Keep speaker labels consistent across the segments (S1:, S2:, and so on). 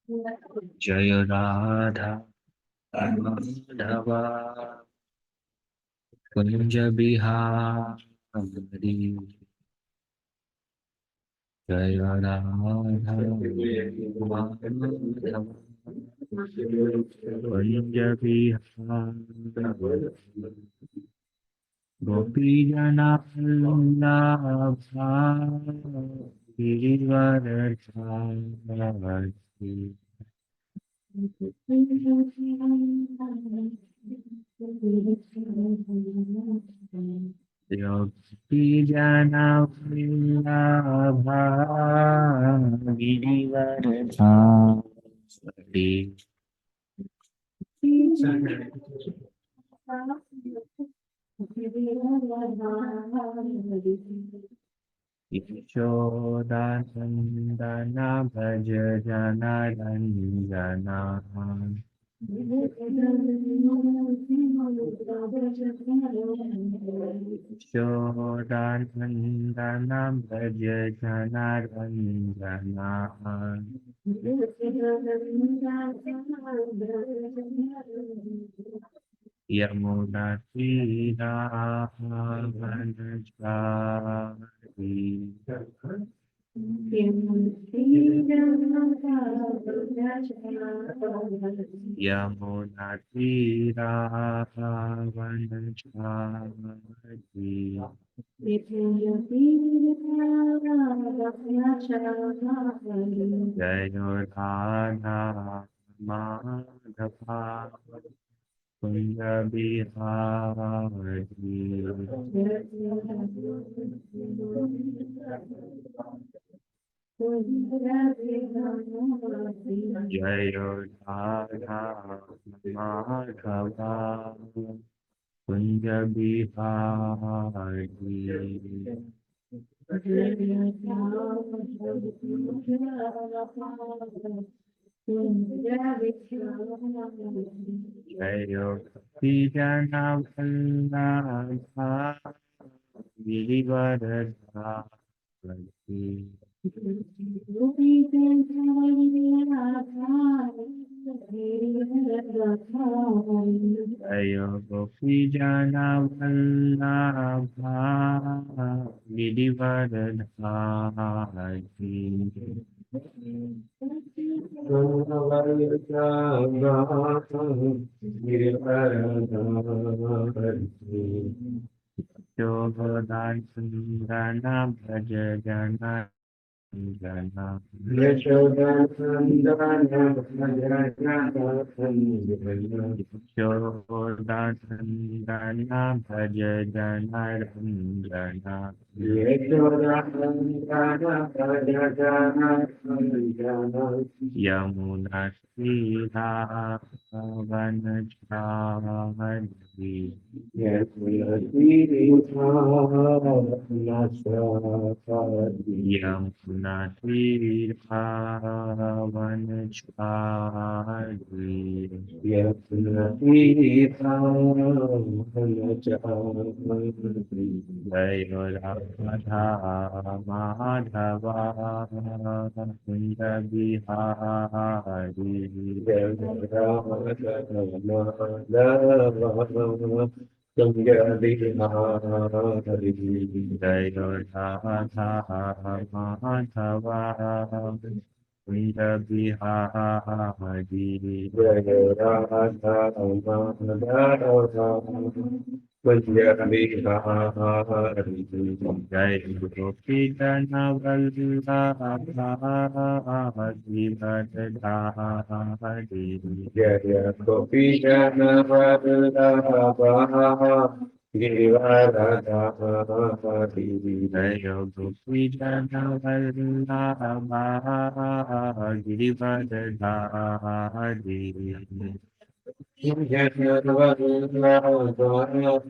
S1: Jaya Radha Madhava Kunja Bihari Jaya Radha Madhava Kunja Bihari Gopi Jana Vallabha Girivaradhari Gopi Jana Vallabha Girivaradhari Yashodhanandana Bhaja Jana Ranjana Yashodhanandana Bhaja Jana Ranjana Yamuna Tira Vanachari Yamuna Tira Vanachari Jaya Radha Madhava Kunja Bihari Jaya Radha Madhava Kunja Bihari Jaya Vijana Vallabha Girivaradhari Jaya Vijana Vallabha Girivaradhari Yashodhanandana Bhaja Jana Jana Yashodhanandana Bhaja Jana Ranjana Yamuna Tira Vanachari Yamuna Tira Vanachari Jaya Radha Madhava Kunja Bihari Jaya Radha Madhava Kunja Bihari Jai Gopi Jana Vallabha Girivaradhari
S2: Jaya Gopi Jana Vallabha Girivaradhari
S1: Jaya Gopi Jana Vallabha Girivaradhari
S2: Jaya Vallabha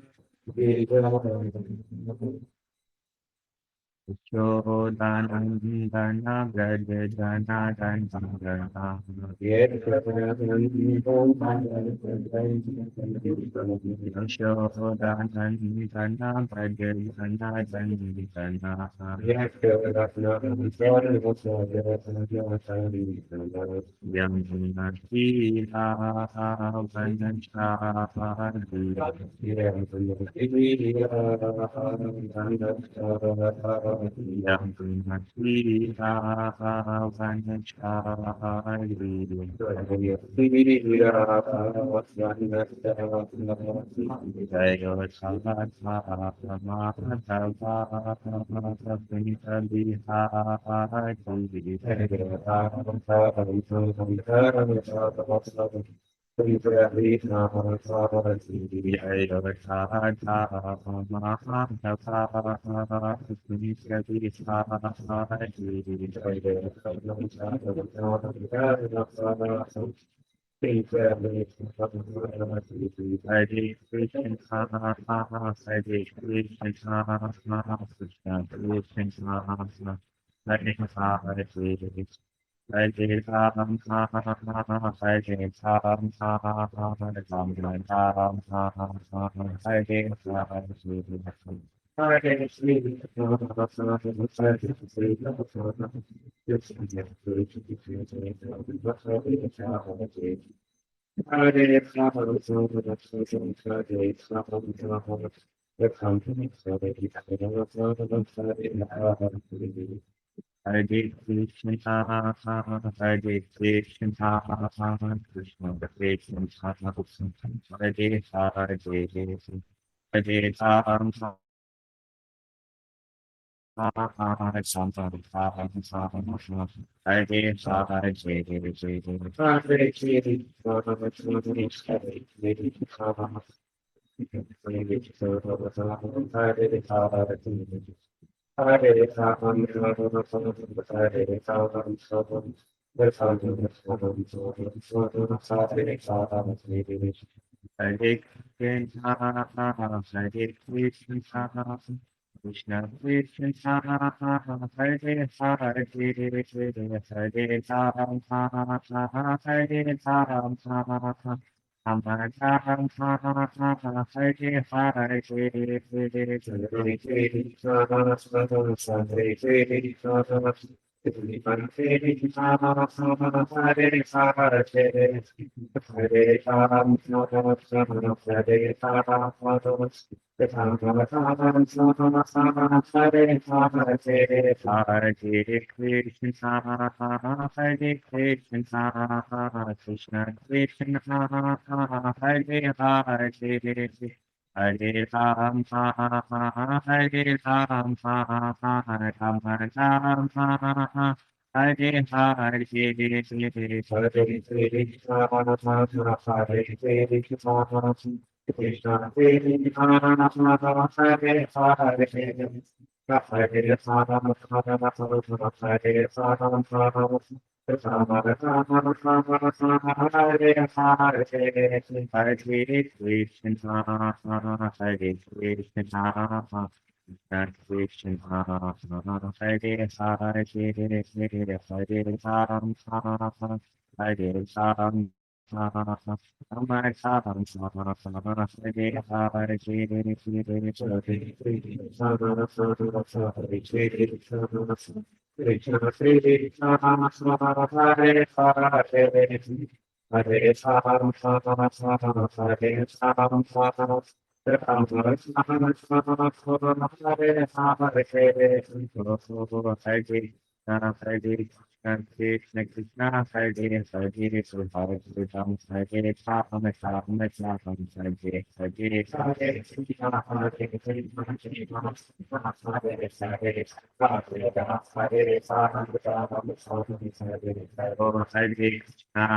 S2: Girivaradhari
S1: Yashodanandana Vraja Jana Dandana Yashodanandana Vraja Jana Dandana Yamunatila Hare Krishna, Hare Krishna, Krishna Krishna, Hare Hare. I did Ram, I did Ram, I did Hare Krishna, Hare Krishna, Krishna Krishna, Hare Hare, Hare Ram, Hare Krishna, Hare Krishna, Krishna Krishna, Hare Hare, Hare Ram, Hare Ram, Hare Krishna, Hare Krishna, Krishna Krishna, Hare Hare, Hare Ram, Hare Ram, Ram Ram, Hare Hare Krishna, Hare Krishna,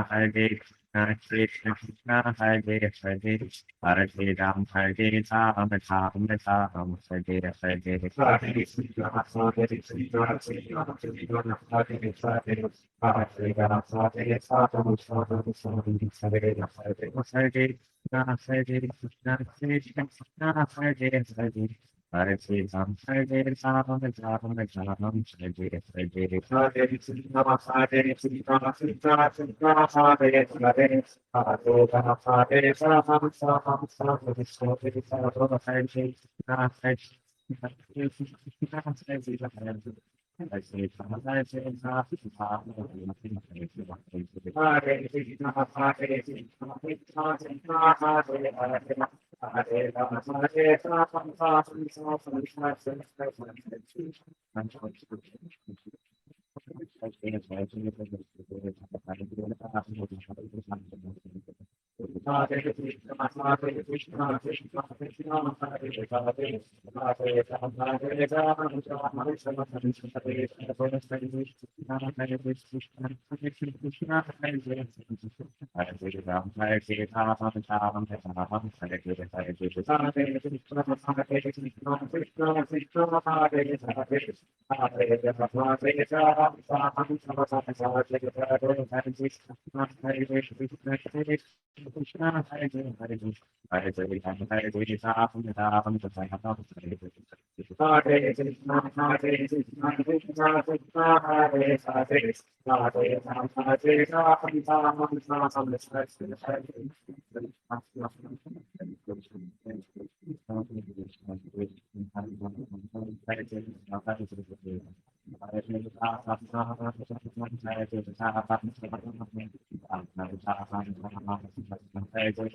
S1: Krishna Krishna, Hare Hare, Hare Ram, Hare Ram, Hare Hare Krishna, Krishna Krishna, Hare Hare, Hare Ram, Hare Hare Krishna, Hare Krishna, Hare Hare. Hare Ram, Hare Ram, Ram Ram, Hare Hare Hare
S2: Hare Krishna, Hare Krishna, Krishna Krishna, Hare Hare, Hare Rama, Hare Rama, Rama Rama, Krishna Krishna, Hare Krishna, Hare Krishna, Krishna Krishna, Hare Hare, Hare Rama, Hare Rama, Rama Hare Krishna, Hare Krishna, Krishna Krishna, Hare Hare, Hare Rama, Hare Rama,
S1: Krishna, Hare Hare Hare Ram, Hare Ram, Ram Ram,
S2: Hare Krishna, Hare Krishna, Krishna Krishna, Hare Hare, Hare Rama, Hare Rama, Hare Krishna, Hare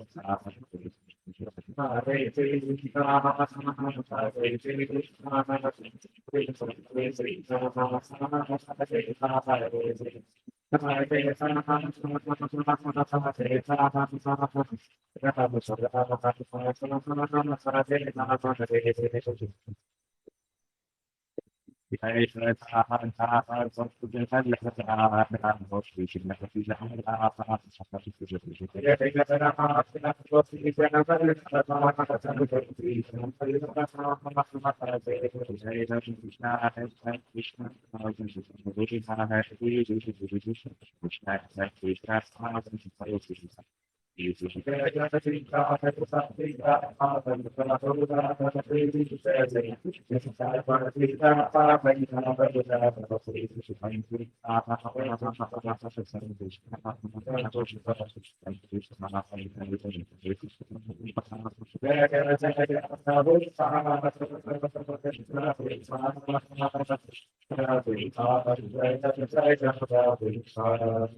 S2: Krishna,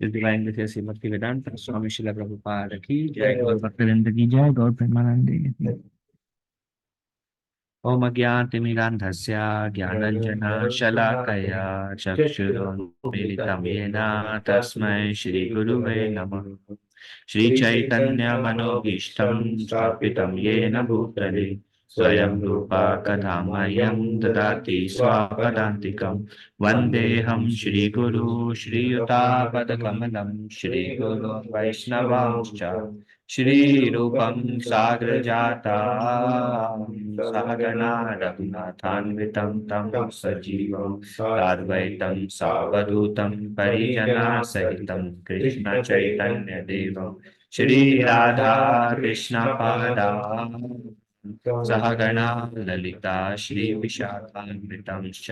S1: इस divine में से श्रीमद् वेदांत स्वामी श्रील प्रभुपाद की जय, गौर भक्तवृंद की जय, गौर प्रेमानंद की जय। ओम अज्ञानतिमिरान्धस्य ज्ञानाञ्जनशलाकया चक्षुरुन्मीलितं येन तस्मै श्रीगुरुवे नमः। श्रीचैतन्यमनोभीष्टं स्थापितं येन भूतले स्वयं रूपा कदा मह्यं ददाति स्वपदान्तिकं। वन्देऽहं श्रीगुरु श्रीयुतापदकमलं श्रीगुरो वैष्णवांश्च श्रीरूपं साग्रजातं सहगणा रघुनाथान्वितं तं सजीवं साद्वैतं सावधूतं परिजनसहितं कृष्णचैतन्यदेवं श्रीराधा कृष्णपादान् सहगणा ललिता श्रीविशाखान्वितंश्च।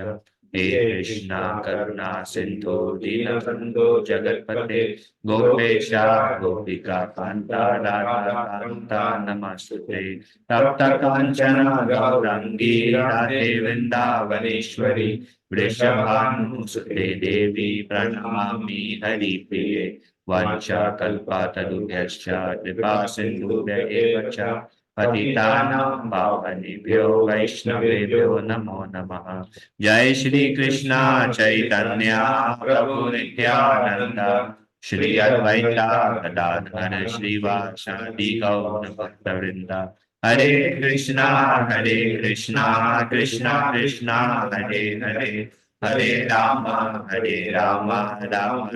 S1: हे कृष्णा करुणा सिन्धो दीनबन्धो जगत्पते गोपेशा गोपिका कान्ता राधाकान्ता नमस्तुते। तप्त काञ्चन गौराङ्गी राधे वृन्दावनेश्वरी वृषभानुसुते देवी प्रणमामि हरिप्रिये। वाञ्छाकल्पतरुभ्यश्च कृपा सिन्धुभ्य एव च पतितानां पावनेभ्यो वैष्णवेभ्यो नमो नमः। जय श्री कृष्णा चैतन्य प्रभु नित्यानंद श्री अद्वैता गदाधर श्रीवासादि गौर भक्तवृंद। हरे कृष्णा कृष्णा कृष्णा हरे हरे, हरे राम राम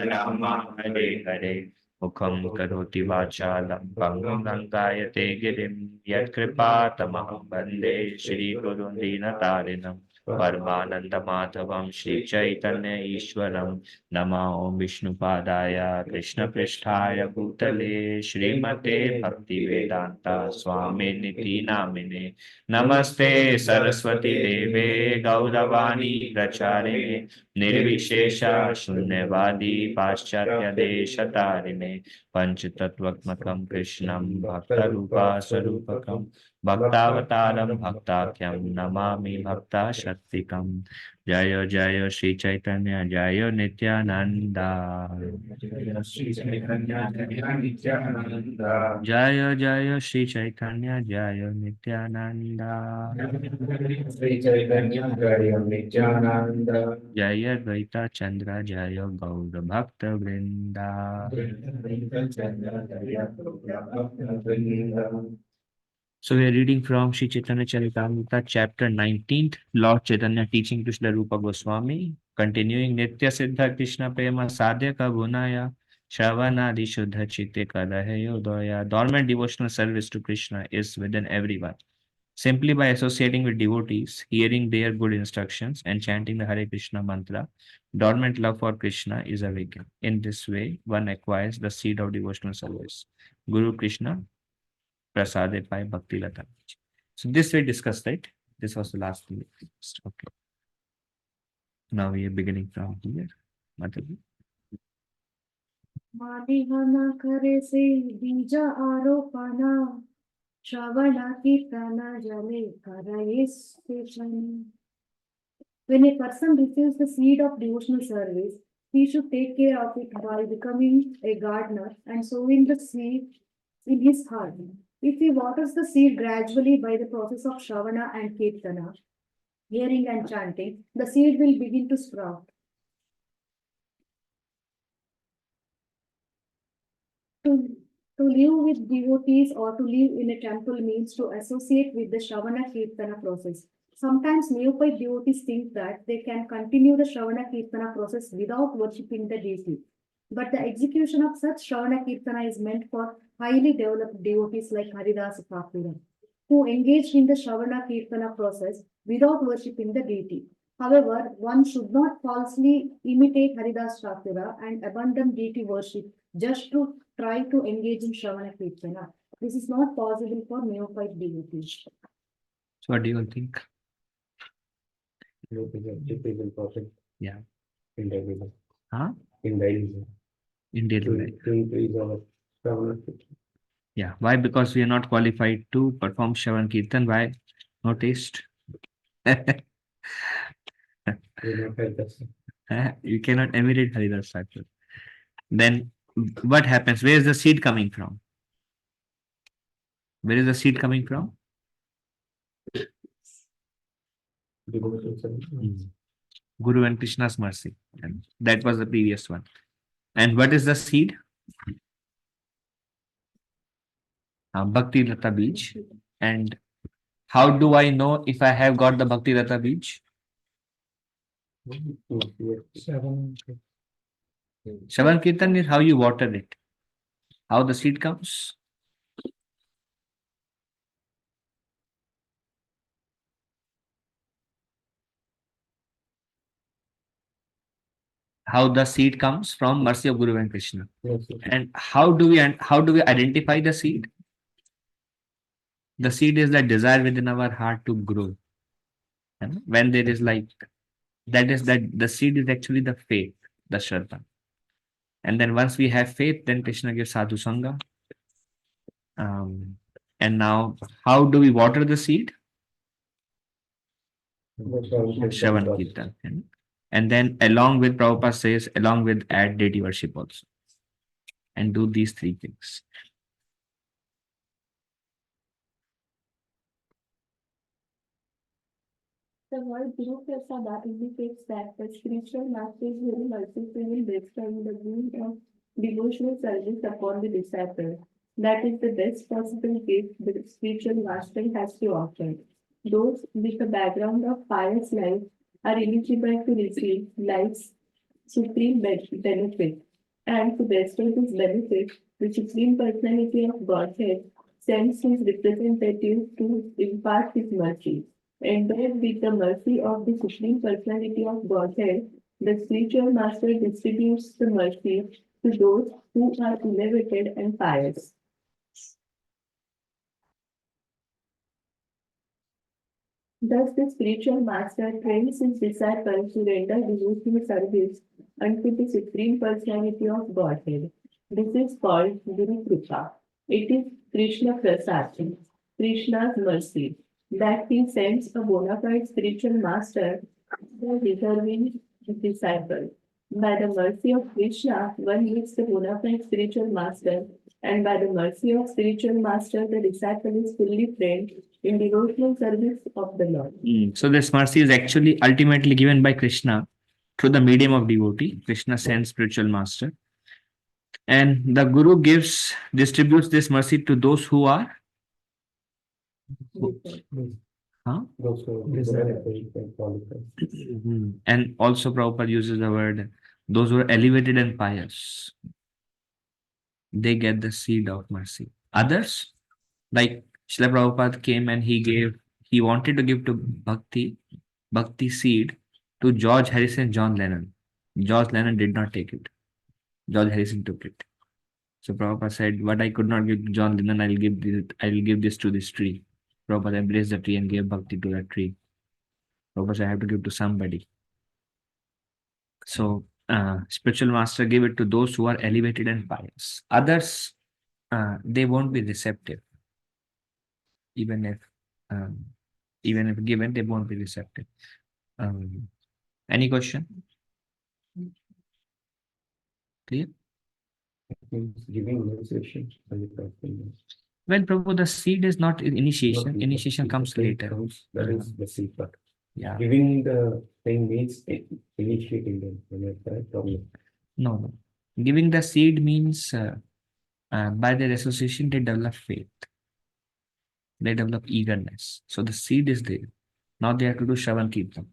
S1: राम हरे हरे। मुखं करोति वाचालं पंगुं लङ्घयते गिरिं यत्कृपातमहं वन्दे श्रीगुरुं दीनतारिणम्। परमानंद माधवम श्री चैतन्य ईश्वरम नमः ओम विष्णुपादाय कृष्ण पृष्ठाय भूतले श्रीमते भक्ति वेदांता स्वामी निति नामिने नमस्ते सरस्वती देवे गौरवाणी प्रचारिणे निर्विशेष शून्यवादी पाश्चात्य देशतारिणे पंचतत्त्वात्मकं कृष्णं भक्तरूपा स्वरूपकं भक्तावतारं भक्ताख्यं नमामि भक्ताशक्तिकं जय जय श्री चैतन्य जय नित्यानंदा जय जय श्री चैतन्य जय नित्यानंदा
S2: श्री चैतन्य जय नित्यानंद
S1: जय द्वैता चंद्र जय गौर भक्त वृंदा So we are reading from Sri Chaitanya Charitamrita, chapter 19th, Lord Chaitanya teaching to Srila Rupa Goswami, continuing Nitya Siddha Krishna Prema Sadhya Ka Gunaya, Shravanadi Shuddha Chitte Karahe Yodoya. Dormant devotional service to Krishna is within everyone. Simply by associating with devotees, hearing their good instructions, and chanting the Hare Krishna mantra, dormant love for Krishna is awakened. In this way, one acquires the seed of devotional service. Guru Krishna Prasaded by Bhakti Lata. So this we discussed, right? This was the last thing we discussed. Okay. Now we are beginning from here. Mataji.
S3: Madhivana kare se bija aropana, Shravana kirtana jale karayes steshani. When a person receives the seed of devotional service, he should take care of it by becoming a gardener and sowing the seed in his heart. If he waters the seed gradually by the process of Shravana and Kirtana, hearing and chanting, the seed will begin to sprout. To, to live with devotees or to live in a temple means to associate with the Shravana Kirtana process. Sometimes neophyte devotees think that they can continue the Shravana Kirtana process without worshipping the deity. But the execution of such Shravana Kirtana is meant for highly developed devotees like Haridasa Thakura, who engaged in the Shravana Kirtana process without worshipping the deity. However, one should not falsely imitate Haridas Thakura and abandon deity worship just to try to engage in Shravana Kirtana. This is not possible for neophyte devotees.
S1: So what do you think?
S2: typical person
S1: Yeah.
S2: in daily life.
S1: Huh?
S2: In daily life.
S1: In daily
S2: To
S1: life.
S2: increase our Shravana.
S1: Yeah. Why? Because we are not qualified to perform Shravan Kirtan. Why? No taste.
S2: Will not help us.
S1: You cannot imitate Haridas Thakur. Then what happens? Where is the seed coming from? Where is the seed coming from?
S2: Devotional service.
S1: Guru and Krishna's mercy. And that was the previous one. And what is the seed? Bhakti Lata Beach. And how do I know if I have got the Bhakti Lata Beach? Shravan Kirtan is how you water it. How the seed comes? How the seed comes from mercy of Guru and Krishna.
S2: Yes, yes.
S1: And how do we identify the seed? The seed is the desire within our heart to grow. And when there is like that the seed is actually the faith, the Shraddha. And then once we have faith, then Krishna gives sadhu sangha. And now how do we water the seed? Shravan Kirtan. And then along with Prabhupada says, along with add deity worship also. And do these three things.
S3: The word Guru Prasada indicates that the spiritual master is very merciful in bestowing the gift of devotional service upon the disciple. That is the best possible gift the spiritual master has to offer. Those with a background of pious life are eligible to receive life's supreme benefit. And to bestow this benefit, the Supreme Personality of Godhead sends his representative to impart his mercy.
S4: Endowed with the mercy of the Supreme Personality of Godhead, the spiritual master distributes the mercy to those who are elevated and pious. Thus, the spiritual master trains his disciples to render devotional service unto the Supreme Personality of Godhead. This is called Guru Kripa. It is Krishna Prasad, Krishna's mercy, that he sends a bona fide spiritual master to the deserving disciple. By the mercy of Krishna, one meets the bona fide spiritual master, and by the mercy of spiritual master, the disciple is fully trained in devotional service of the Lord.
S1: So this mercy is actually ultimately given by Krishna through the medium of devotee. Krishna sends spiritual master, and the Guru distributes this mercy to those who are. Huh? And also Prabhupada uses the word those who are elevated and pious. They get the seed of mercy. Others, like Srila Prabhupada came and he wanted to give to Bhakti seed to George Harrison, John Lennon. George Lennon did not take it. George Harrison took it. So Prabhupada said, what I could not give to John Lennon, I will give this to this tree. Prabhupada embraced the tree and gave Bhakti to that tree. Prabhupada said, I have to give to somebody. So spiritual master gave it to those who are elevated and pious. Others, they won't be receptive. Even if given, they won't be receptive. Any question? Clear?
S2: Giving initiation.
S1: Well, Prabhu, the seed is not initiation. Initiation comes later.
S2: That is the seed part.
S1: Yeah.
S2: Giving the thing means initiating them. Am I correct?
S1: No. Giving the seed means by their association, they develop faith. They develop eagerness. So the seed is there. Now they have to do Shravan Kirtan.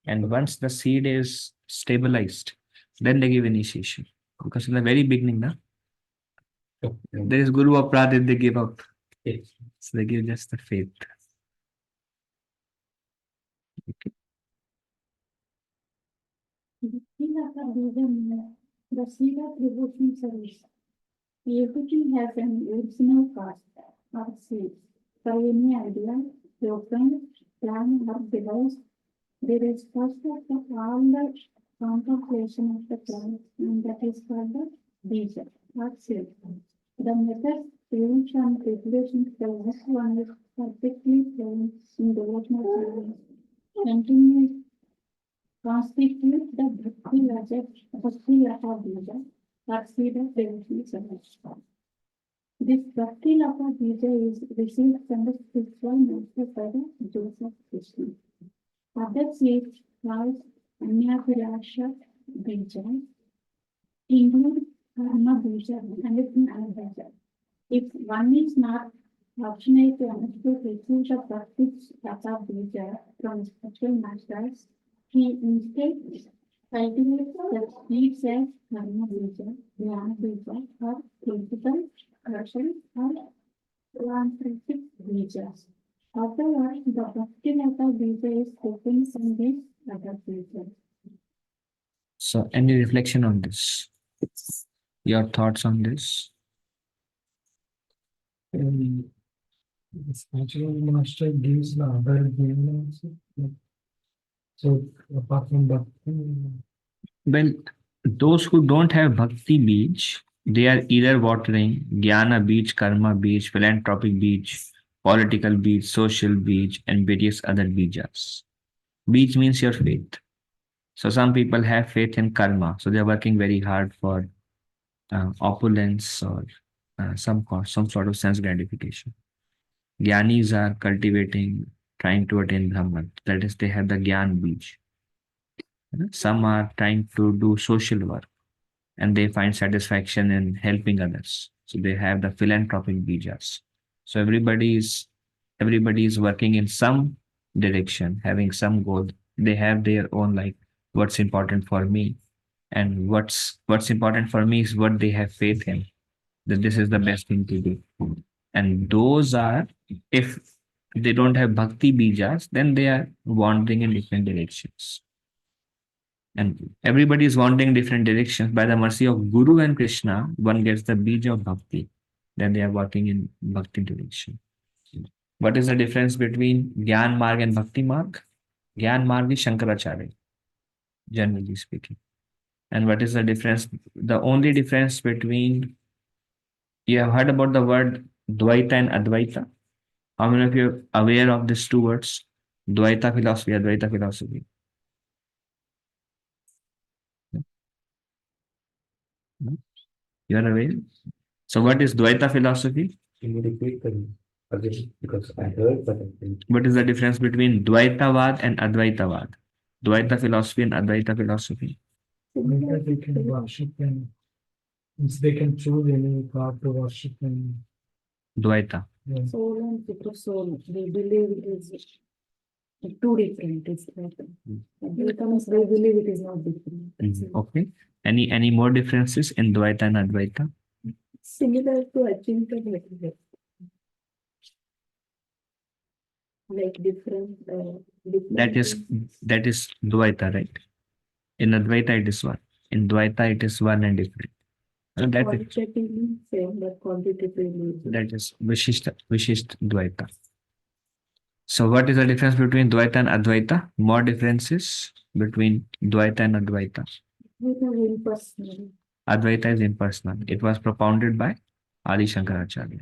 S1: And once the seed is stabilized, then they give initiation. Because in the very beginning, there is Guru Aparadit, they give up.
S2: Yes.
S1: So they give just the faith. Okay.
S3: The seed of devotion service. Everything has an original cost or seed. For any idea, program, plan, or device, there is first of all the contemplation of the plan, and that is called the bija or seed. The method, range, and preparation for the next one is perfectly plain in devotional service. Continue constitute the Bhakti Lata Bija or seed of devotional service. This Bhakti Lata Bija is received from the spiritual master by the Joseph Krishna. Other seeds called Anyapirasha Bija include Karma Bija and Jnana Bija. If one is not fortunate enough to receive the Bhakti Lata Bija from spiritual masters, he instead cultivates the seeds as Karma Bija, Jnana Bija, or principal, Russian, or philanthropic Bijas. However, the Bhakti Lata Bija is taken from these other Bijas.
S1: So any reflection on this? Your thoughts on this?
S5: The spiritual master gives the other game also. So apart from Bhakti,
S1: Well, those who don't have Bhakti Beach, they are either watering Jnana Beach, Karma Beach, Philanthropic Beach, Political Beach, Social Beach, and various other Bijas. Beach means your faith. So some people have faith in karma, so they are working very hard for opulence or some sort of sense gratification. Gyanis are cultivating, trying to attain Brahman. That is, they have the Gyan Beach. Some are trying to do social work and they find satisfaction in helping others. So they have the philanthropic bijas. So everybody is working in some direction, having some goal. They have their own, like, what's important for me, and what's important for me is what they have faith in, that this is the best thing to do. And those are, if they don't have bhakti bijas, then they are wandering in different directions. And everybody is wandering in different directions. By the mercy of Guru and Krishna, one gets the bija of bhakti. Then they are walking in bhakti direction. What is the difference between Gyan Marg and Bhakti Marg? Gyan Marg is Shankaracharya, generally speaking. And what is the difference? The only difference between, you have heard about the word Dvaita and Advaita. How many of you are aware of these two words? Dvaita philosophy, Advaita philosophy. You are aware? So what is Dvaita philosophy?
S2: Can you repeat them again? Because I heard, but I think.
S1: What is the difference between Dvaitavad and Advaitavad? Dvaita philosophy and Advaita philosophy.
S5: Because they can worship and means they can choose any god to worship and
S1: Dvaita.
S5: yeah.
S3: Soul and Pitru soul, we believe it is two different. It's like Advaita means they believe it is not different. That's it.
S1: Okay. Any more differences in Dvaita and Advaita?
S4: Similar to Achinta Bhakti. Like different.
S1: That is Dvaita, right? In Advaita it is one. In Dvaita it is one and different. And that is
S4: Qualitatively same, but quantitatively.
S1: Vishisht Dvaita. So what is the difference between Dvaita and Advaita? More differences between Dvaita and Advaita.
S3: Advaita is impersonal.
S1: Advaita is impersonal. It was propounded by Adi Shankaracharya.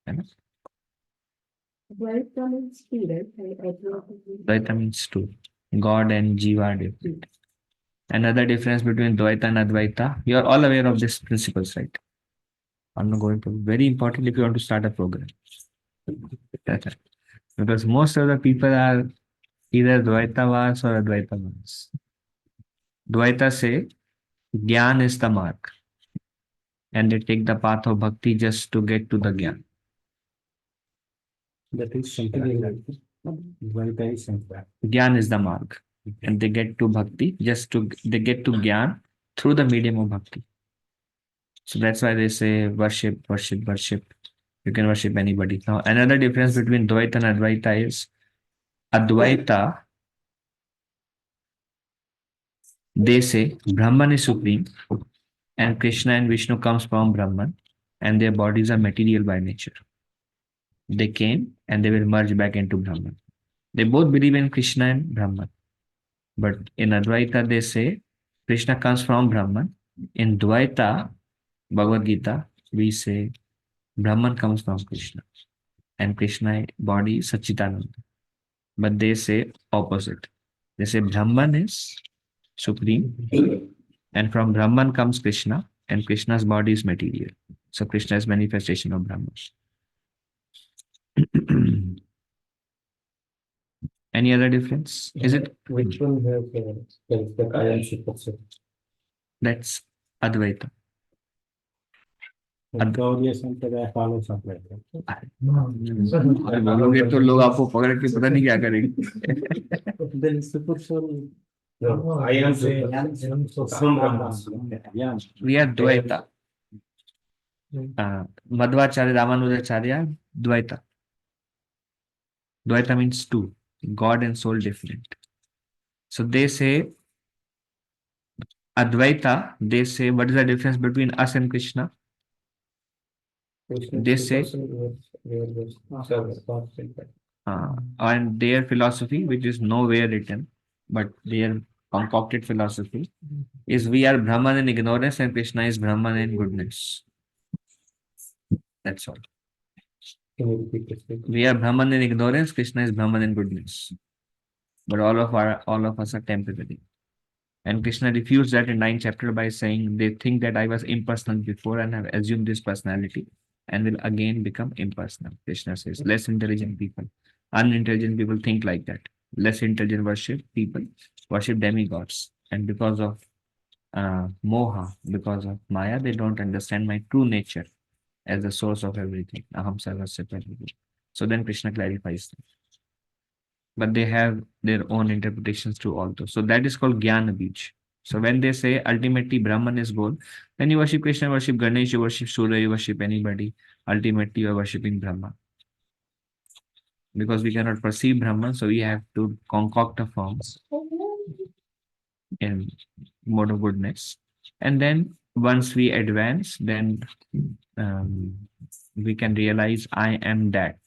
S1: Right?
S4: Dvaita means two, right?
S1: Dvaita means two. God and Jiva are different. Another difference between Dvaita and Advaita, you are all aware of these principles, right? I'm not going to. Very important if you want to start a program. Because most of the people are either Dvaitavas or Advaitavas. Dvaita say, Gyan is the mark. And they take the path of bhakti just to get to the Gyan.
S2: That is something. Dvaita is something.
S1: Gyan is the mark. And they get to bhakti they get to Gyan through the medium of bhakti. So that's why they say worship, worship, worship. You can worship anybody. Now, another difference between Dvaita and Advaita is Advaita, they say Brahman is supreme and Krishna and Vishnu comes from Brahman and their bodies are material by nature. They came and they will merge back into Brahman. They both believe in Krishna and Brahman. But in Advaita, they say Krishna comes from Brahman. In Dvaita, Bhagavad Gita, we say Brahman comes from Krishna and Krishna body is Sachidananda. But they say opposite. They say Brahman is supreme and from Brahman comes Krishna and Krishna's body is material. So Krishna is manifestation of Brahman. Any other difference? Is it?
S2: Which one has the Kayan Shikatsu?
S1: That's Advaita.
S2: Gaudiya Sampradaya follows something like that.
S5: No.
S1: बोलोगे तो लोग आपको पकड़ के पता नहीं क्या करेंगे.
S2: Then it's the Purusha.
S5: No,
S2: I am
S5: say-
S2: some Brahmas. Yeah.
S1: We are Dvaita. Madhvacharya, Ramanujacharya, Dvaita. Dvaita means two, God and soul different. So they say Advaita, they say what is the difference between us and Krishna? They say and their philosophy, which is nowhere written, but their concocted philosophy, is we are Brahman in ignorance and Krishna is Brahman in goodness. That's all.
S2: Can you repeat this?
S1: We are Brahman in ignorance, Krishna is Brahman in goodness. But all of us are temporary. And Krishna refused that in 9th chapter by saying they think that I was impersonal before and have assumed this personality and will again become impersonal. Krishna says, less intelligent people, unintelligent people think like that. Less intelligent people worship demigods. And because of moha, because of maya, they don't understand my true nature as the source of everything. Aham sarvasya paribhu. So then Krishna clarifies them. But they have their own interpretations to all those. So that is called Jnana Bij. So when they say ultimately Brahman is goal, then you worship Krishna, worship Ganesh, you worship Surya, you worship anybody. Ultimately you are worshipping Brahma. because we cannot perceive Brahman, so we have to concoct a form in mode of goodness. And then once we advance, then we can realize I am that.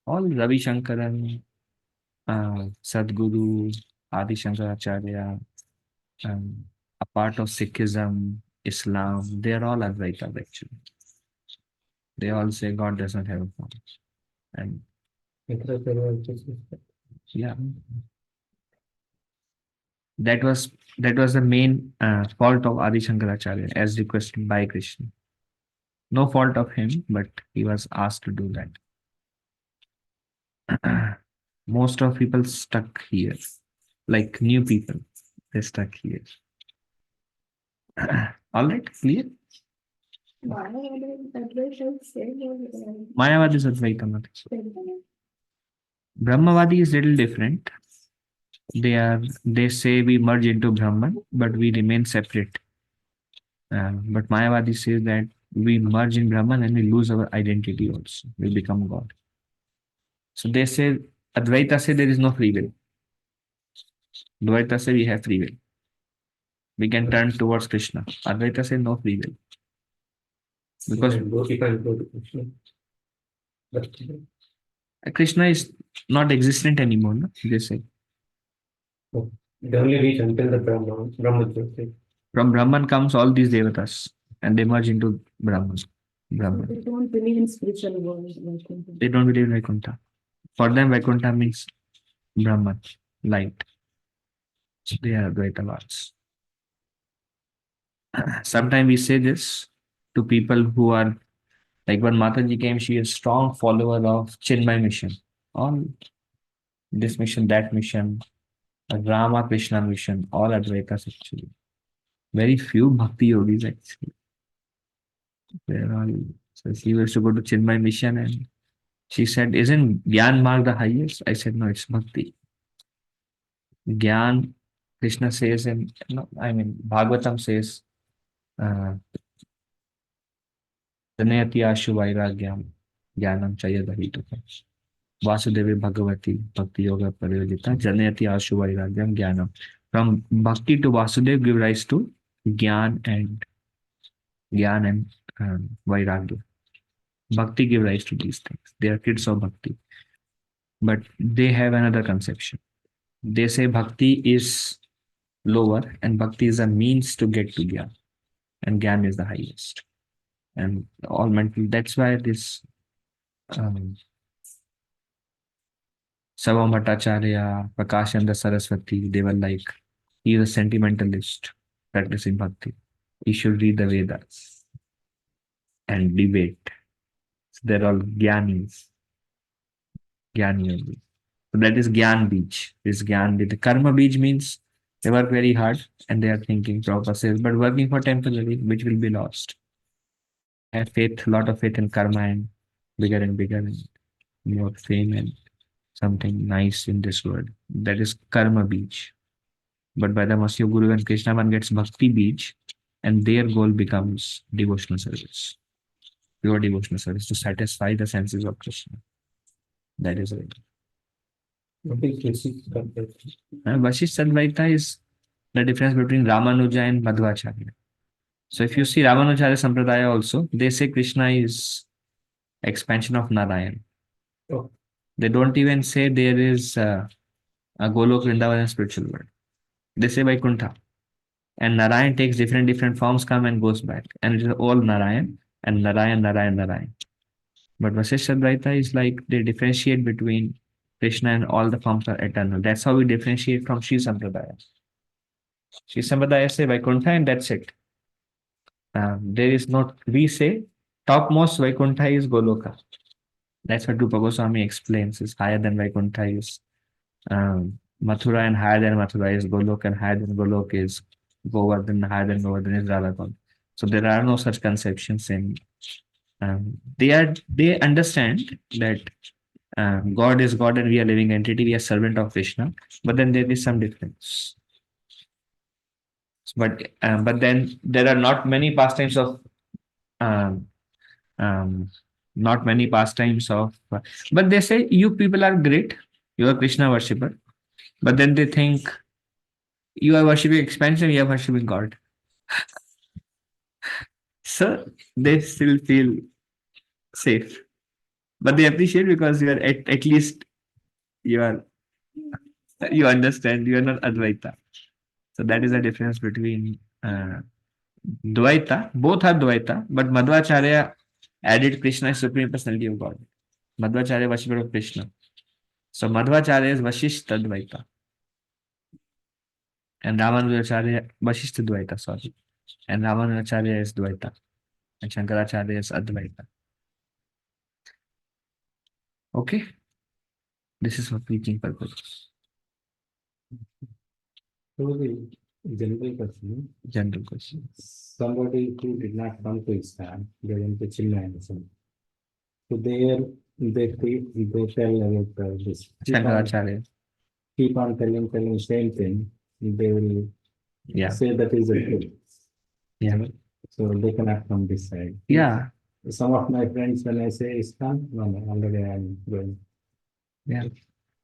S1: All Ravi Shankaran, Sadhguru, Adi Shankaracharya, a part of Sikhism, Islam, they are all Advaita actually. They all say God does not have a form. And yeah, that was the main fault of Adi Shankaracharya as requested by Krishna. No fault of him, but he was asked to do that. Most of people stuck here, like new people, they stuck here. All right, clear? Mayavadi is Advaita, not so. Brahmavadi is little different. They say we merge into Brahman, but we remain separate. But Mayavadi says that we merge in Brahman and we lose our identity also. We become God. So they say, Advaita say there is no free will. Dvaita say we have free will. We can turn towards Krishna. Advaita say no free will. Because Krishna is not existent anymore, no? They say.
S2: They only reach until the Brahman.
S1: From Brahman comes all these devatas and they merge into Brahman.
S3: They don't believe in spiritual world.
S1: They don't believe in Vaikuntha. For them, Vaikuntha means Brahman, light. They are Advaita lords. Sometimes we say this to people who are like when Mataji came, she is a strong follower of Chinmay mission. All this mission, that mission, Rama Krishna mission, all Advaitas actually. Very few bhakti yogis actually. They're all, so she used to go to Chinmay mission and she said, isn't Gyan Marg the highest? I said, no, it's bhakti. Gyan, Krishna says, and no, I mean, Bhagavatam says, Janayati Ashu Vairagyam, Jnanam Chayadahituka. Vasudevi Bhagavati, Bhakti Yoga Parayojita, Janayati Ashu Vairagyam, Jnanam. From Bhakti to Vasudev give rise to Gyan and Vairagya. Bhakti give rise to these things. They are kids of Bhakti. But they have another conception. They say Bhakti is lower and Bhakti is a means to get to Gyan. And Gyan is the highest. And all mental, that's why this Savam Bhattacharya, Prakashananda Saraswati, they were like, he is a sentimentalist practicing Bhakti. He should read the Vedas and debate. So they're all Gyanis. Gyani only. So that is Gyan Beach. This Gyan Beach. The Karma Beach means they work very hard and they are thinking proper sales, but working for temporary, which will be lost. Have faith, lot of faith in karma and bigger and more fame and something nice in this world. That is Karma Beach. But by the mercy of Guru and Krishna, one gets Bhakti Beach and their goal becomes devotional service. Pure devotional service to satisfy the senses of Krishna. That is it. Vasisht Advaita is the difference between Ramanuja and Madhvacharya. So if you see Ramanujacharya Sampradaya also, they say Krishna is expansion of Narayan.
S2: Oh.
S1: They don't even say there is a Golok Vrindavan and spiritual world. They say Vaikuntha. And Narayan takes different forms, come and goes back. And it is all Narayan and Narayan. But Vasishtha Advaita is like they differentiate between Krishna and all the forms are eternal. That's how we differentiate from Sri Sampradaya. Sri Sampradaya say Vaikuntha and that's it. There is not, we say topmost Vaikuntha is Goloka. That's what Rupa Goswami explains, is higher than Vaikuntha is Mathura and higher than Mathura is Golok and higher than Golok is Govardhan, higher than Govardhan is Radhakund. So there are no such conceptions in they understand that God is God and we are living entity, we are servant of Krishna, but then there is some difference. But then there are not many pastimes of not many pastimes of, but they say you people are great, you are Krishna worshipper, but then they think you are worshipping expansion, you are worshipping God. So they still feel safe, but they appreciate because you are at least you are you understand you are not Advaita. So that is the difference between Dvaita. Both are Dvaita, but Madhvacharya added Krishna as Supreme Personality of God. Madhvacharya worshipper of Krishna. So Madhvacharya is Vashishta Dvaita. And Ramanujacharya, Vashishta Dvaita, sorry. And Ramanujacharya is Dvaita. And Shankaracharya is Advaita. Okay? This is for teaching purpose.
S5: So the general question,
S1: General question.
S5: somebody who did not come to Islam, they went to Chinmayanism. So there, they tell about this.
S1: Shankaracharya.
S5: Keep on telling same thing. They will
S1: Yeah.
S5: say that is a truth.
S1: Yeah.
S5: So they cannot come this side.
S1: Yeah.
S5: Some of my friends, when I say Islam, no, already I am going.
S1: Yeah.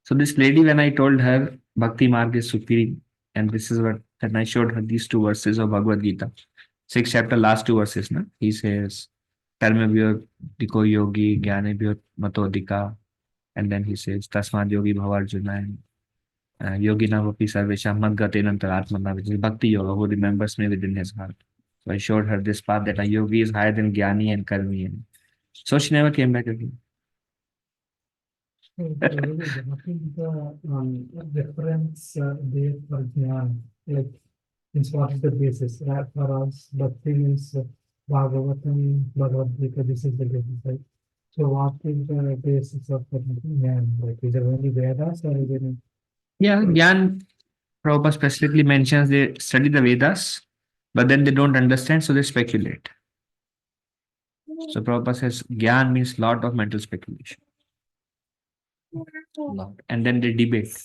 S1: So this lady, when I told her Bhakti Marg is supreme, and this is what, and I showed her these two verses of Bhagavad Gita, 6th chapter, last two verses. Na? He says, Karmabhyo Diko Yogi, Jnanebhyo Matodika, and then he says, Tasmad Yogi Bhavarjuna, and Yogina Vapi Sarvesha Madgatenantaratmana, which is Bhakti Yoga, who remembers me within his heart. So I showed her this path that a yogi is higher than Jnani and Karmi. And so she never came back again.
S5: What is the reference there for Jnana? Like, means what is the basis? For us, Bhakti means Bhagavatam, Bhagavad Gita, this is the basis, right? So what is the basis of the Jnana? Like, is there only Vedas or is there?
S1: Yeah, Gyan Prabhupada specifically mentions they study the Vedas, but then they don't understand, so they speculate. So Prabhupada says Gyan means lot of mental speculation. Lot. And then they debate.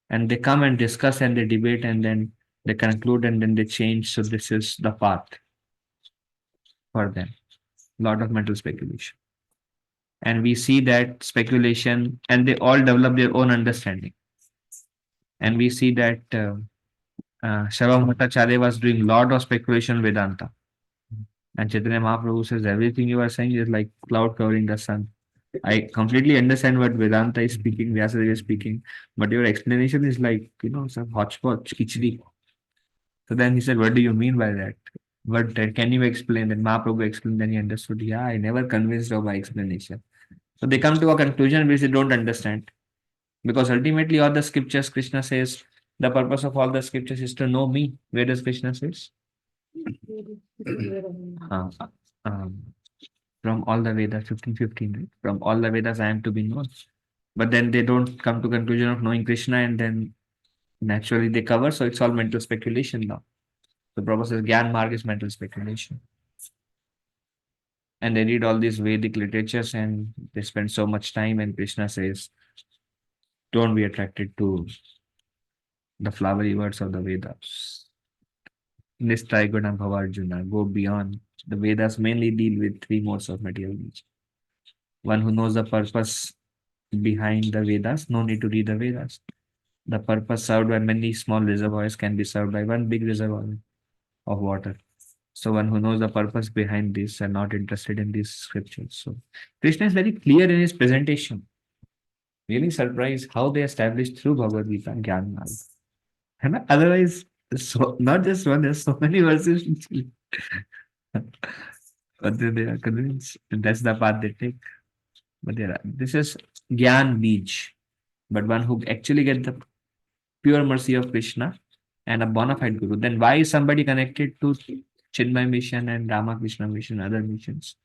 S1: And they come and discuss and they debate and then they conclude and then they change. So this is the path for them. Lot of mental speculation. And we see that speculation and they all develop their own understanding. And we see that Sharva Bhattacharya was doing lot of speculation Vedanta. And Chaitanya Mahaprabhu says everything you are saying is like cloud covering the sun. I completely understand what Vedanta is speaking, Vyasadeva is speaking, but your explanation is like, some hodgepodge, khichdi. So then he said, what do you mean by that? But can you explain? Then Mahaprabhu explained, then he understood, yeah, I never convinced of my explanation. So they come to a conclusion which they don't understand. Because ultimately all the scriptures, Krishna says, the purpose of all the scriptures is to know me. Where does Krishna says? Uh, um, from all the Vedas, 15:15, right? From all the Vedas, I am to be known. But then they don't come to conclusion of knowing Krishna, and then naturally they cover. So it's all mental speculation now. The Prabhupada says Gyan Marg is mental speculation. And they read all these Vedic literatures and they spend so much time, and Krishna says, don't be attracted to the flowery words of the Vedas. Nistraiguna Bhavarjuna, go beyond. The Vedas mainly deal with three modes of material nature. One who knows the purpose behind the Vedas, no need to read the Vedas. The purpose served by many small reservoirs can be served by one big reservoir of water. So one who knows the purpose behind this and not interested in these scriptures. So Krishna is very clear in his presentation. Really surprised how they established through Bhagavad Gita Gyan Marg. And otherwise, so not just one, there's so many verses. But then they are convinced. And that's the path they take. But this is Gyan Bij. But one who actually get the pure mercy of Krishna and a bona fide guru. Then why is somebody connected to Chinmay mission and Ramakrishna mission, other missions?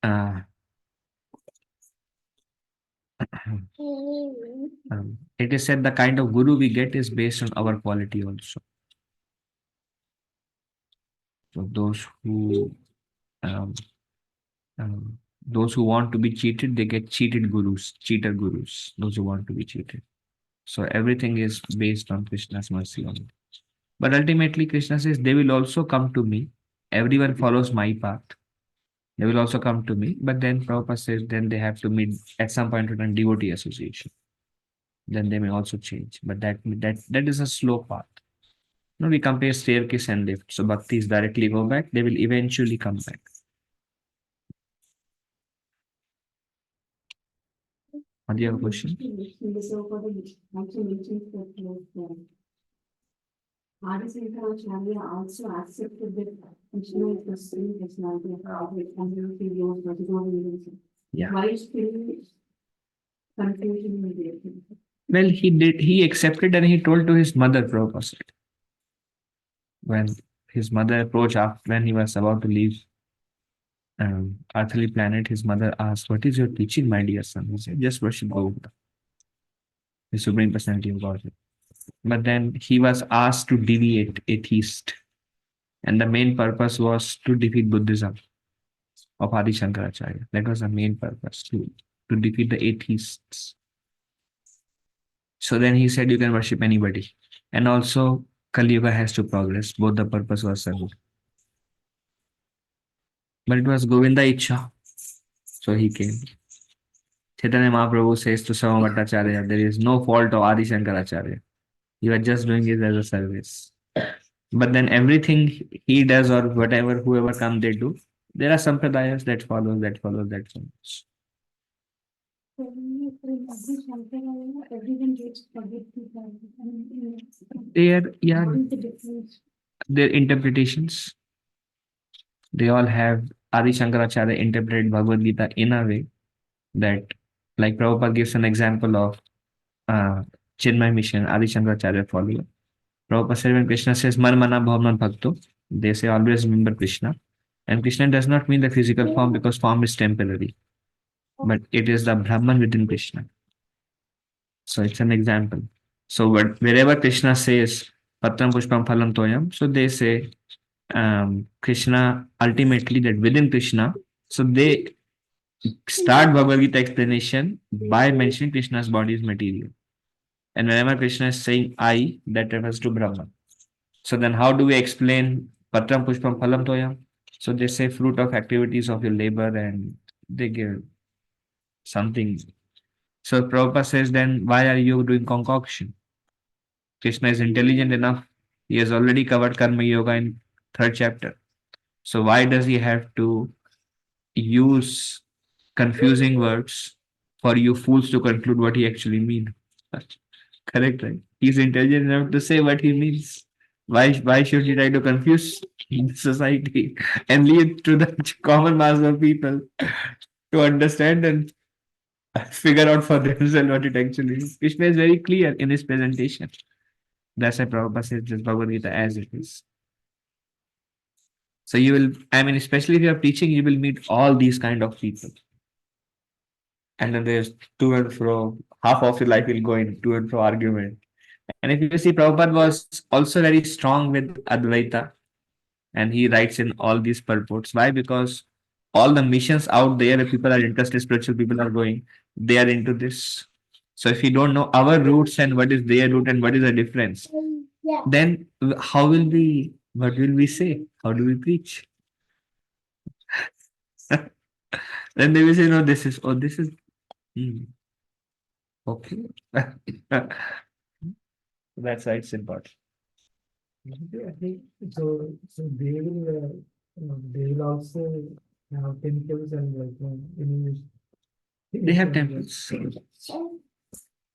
S1: Uh, it is said the kind of guru we get is based on our quality also. So um, those who want to be cheated, they get cheated gurus, cheater gurus, those who want to be cheated. So everything is based on Krishna's mercy only. But ultimately, Krishna says, they will also come to me. Everyone follows my path. They will also come to me, but then Prabhupada says then they have to meet at some point in devotee association. Then they may also change, but that is a slow path. No, we compare staircase and lift. So bhaktis directly go back, they will eventually come back. Do you have a question?
S3: So for the also mentions that Adishankaracharya also accepted that Krishna is the same personality of God, and he knows what is going.
S1: Yeah.
S3: Why still confusion in the
S1: Well, he accepted and he told to his mother, Prabhupada said. When his mother approached after when he was about to leave earthly planet, his mother asked, "What is your teaching, my dear son?" He said, "Just worship Govinda, the Supreme Personality of Godhead." But then he was asked to deviate atheist. And the main purpose was to defeat Buddhism of Adi Shankaracharya. That was the main purpose, to defeat the atheists. So then he said you can worship anybody. And also Kali Yuga has to progress. Both the purpose was served. But it was Govinda Icha. So he came. Chaitanya Mahaprabhu says to Sama Bhattacharya, there is no fault of Adi Shankaracharya. You are just doing it as a service. But then everything he does or whatever, whoever come they do, there are sampradayas that follows.
S3: everyone gets forget people.
S1: Yeah,
S3: What is the difference?
S1: their interpretations. They all have Adi Shankaracharya interpreted Bhagavad Gita in a way that, like Prabhupada gives an example of Chinmay mission, Adi Shankaracharya follower. Prabhupada said when Krishna says Man Mana Bhavman Bhakto, they say always remember Krishna. And Krishna does not mean the physical form because form is temporary, but it is the Brahman within Krishna. So it's an example. So wherever Krishna says Patram Pushpam Phalam Toyam, so they say Krishna ultimately that within Krishna. So they start Bhagavad Gita explanation by mentioning Krishna's body is material. And whenever Krishna is saying I, that refers to Brahman. So then how do we explain Patram Pushpam Phalam Toyam? So they say fruit of activities of your labor and they give something. So Prabhupada says then why are you doing concoction? Krishna is intelligent enough. He has already covered Karma Yoga in third chapter. So why does he have to use confusing words for you fools to conclude what he actually means? Correct, right? He's intelligent enough to say what he means. Why should he try to confuse the society and leave to the common mass of people to understand and figure out for themselves what it actually is? Krishna is very clear in his presentation. That's why Prabhupada says this Bhagavad Gita as it is. So you will, I mean, especially if you are teaching, you will meet all these kind of people. And then there's to and fro. Half of your life will go in to and fro argument. And if you see, Prabhupada was also very strong with Advaita, and he writes in all these purports. Why? Because all the missions out there, if people are interested, spiritual people are going, they are into this. So if you don't know our roots and what is their root and what is the difference, then how will we, what will we say? How do we preach? Then they will say, no, this is, okay. That's why it's important.
S5: I think so. So they will also have temples and like
S1: They have temples.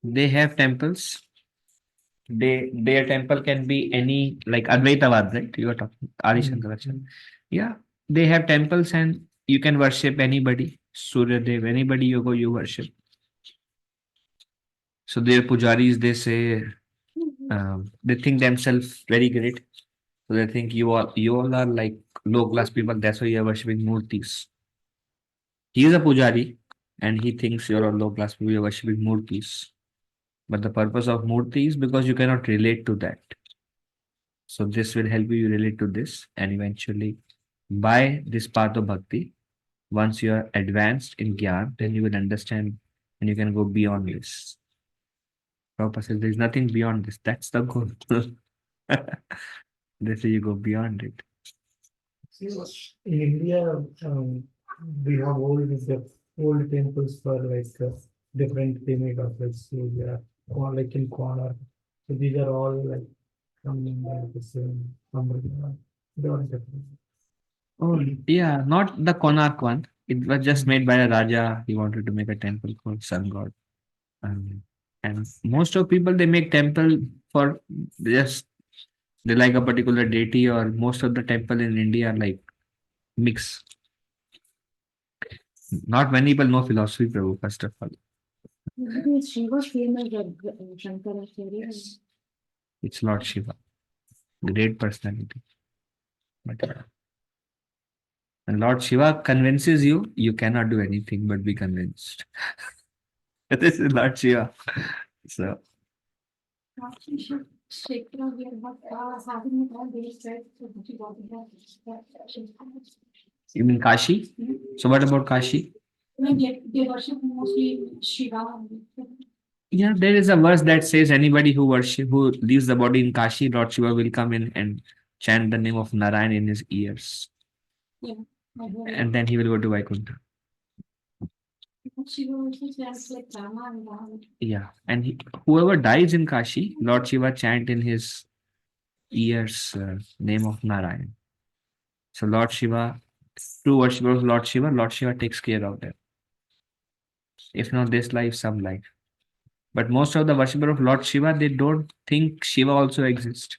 S1: They have temples. Their temple can be any like Advaitavad, right? You are talking Adi Shankaracharya. Yeah, they have temples and you can worship anybody. Surya Dev, anybody you go, you worship. So their pujaris, they say, they think themselves very great. So they think you all are like low class people. That's why you are worshiping murtis. He is a pujari, and he thinks you're a low class people. You're worshiping murtis. But the purpose of murti is because you cannot relate to that. So this will help you relate to this, and eventually, by this path of bhakti, once you are advanced in gyan, then you will understand and you can go beyond this. Prabhupada says there's nothing beyond this. That's the goal. They say you go beyond it.
S5: So in India, we have old temples for like different pyramid of like Surya or like in corner. So these are all like coming like the same umbrella. They are different.
S1: Oh, yeah, not the Konark one. It was just made by a Raja. He wanted to make a temple called Sun God. Um, and most of people they make temple for just they like a particular deity, or most of the temple in India are like mix. Not many people know philosophy, Prabhu, first of all.
S3: Maybe Shiva came as a Shankaracharya.
S1: Yes. It's Lord Shiva, great personality. But when Lord Shiva convinces you, you cannot do anything but be convinced. This is Lord Shiva. So you mean Kashi? So what about Kashi?
S3: They worship mostly Shiva.
S1: Yeah, there is a verse that says anybody who leaves the body in Kashi, Lord Shiva will come in and chant the name of Narayan in his ears.
S3: Yeah, I heard it.
S1: And then he will go to Vaikuntha.
S3: Shiva also chants like Rama and Ram.
S1: Yeah. And whoever dies in Kashi, Lord Shiva chant in his ears name of Narayan. So Lord Shiva, true worshipper of Lord Shiva takes care of them. If not this life, some life. But most of the worshipper of Lord Shiva, they don't think Shiva also exists.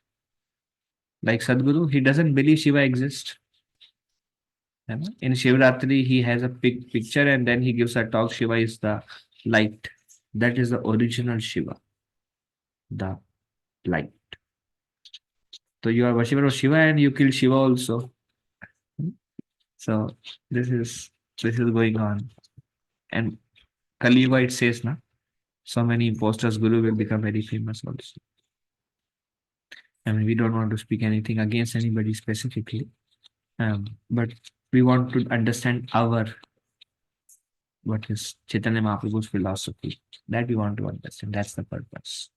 S1: Like Sadhguru, he doesn't believe Shiva exists. है ना? In Shivratri, he has a big picture and then he gives a talk. Shiva is the light. That is the original Shiva, the light. So you are worshipper of Shiva and you kill Shiva also. So this is going on. And Kali Yuga it says na, so many imposters Guru will become very famous also. I mean, we don't want to speak anything against anybody specifically, but we want to understand what is Chaitanya Mahaprabhu's philosophy. That we want to understand. That's the purpose.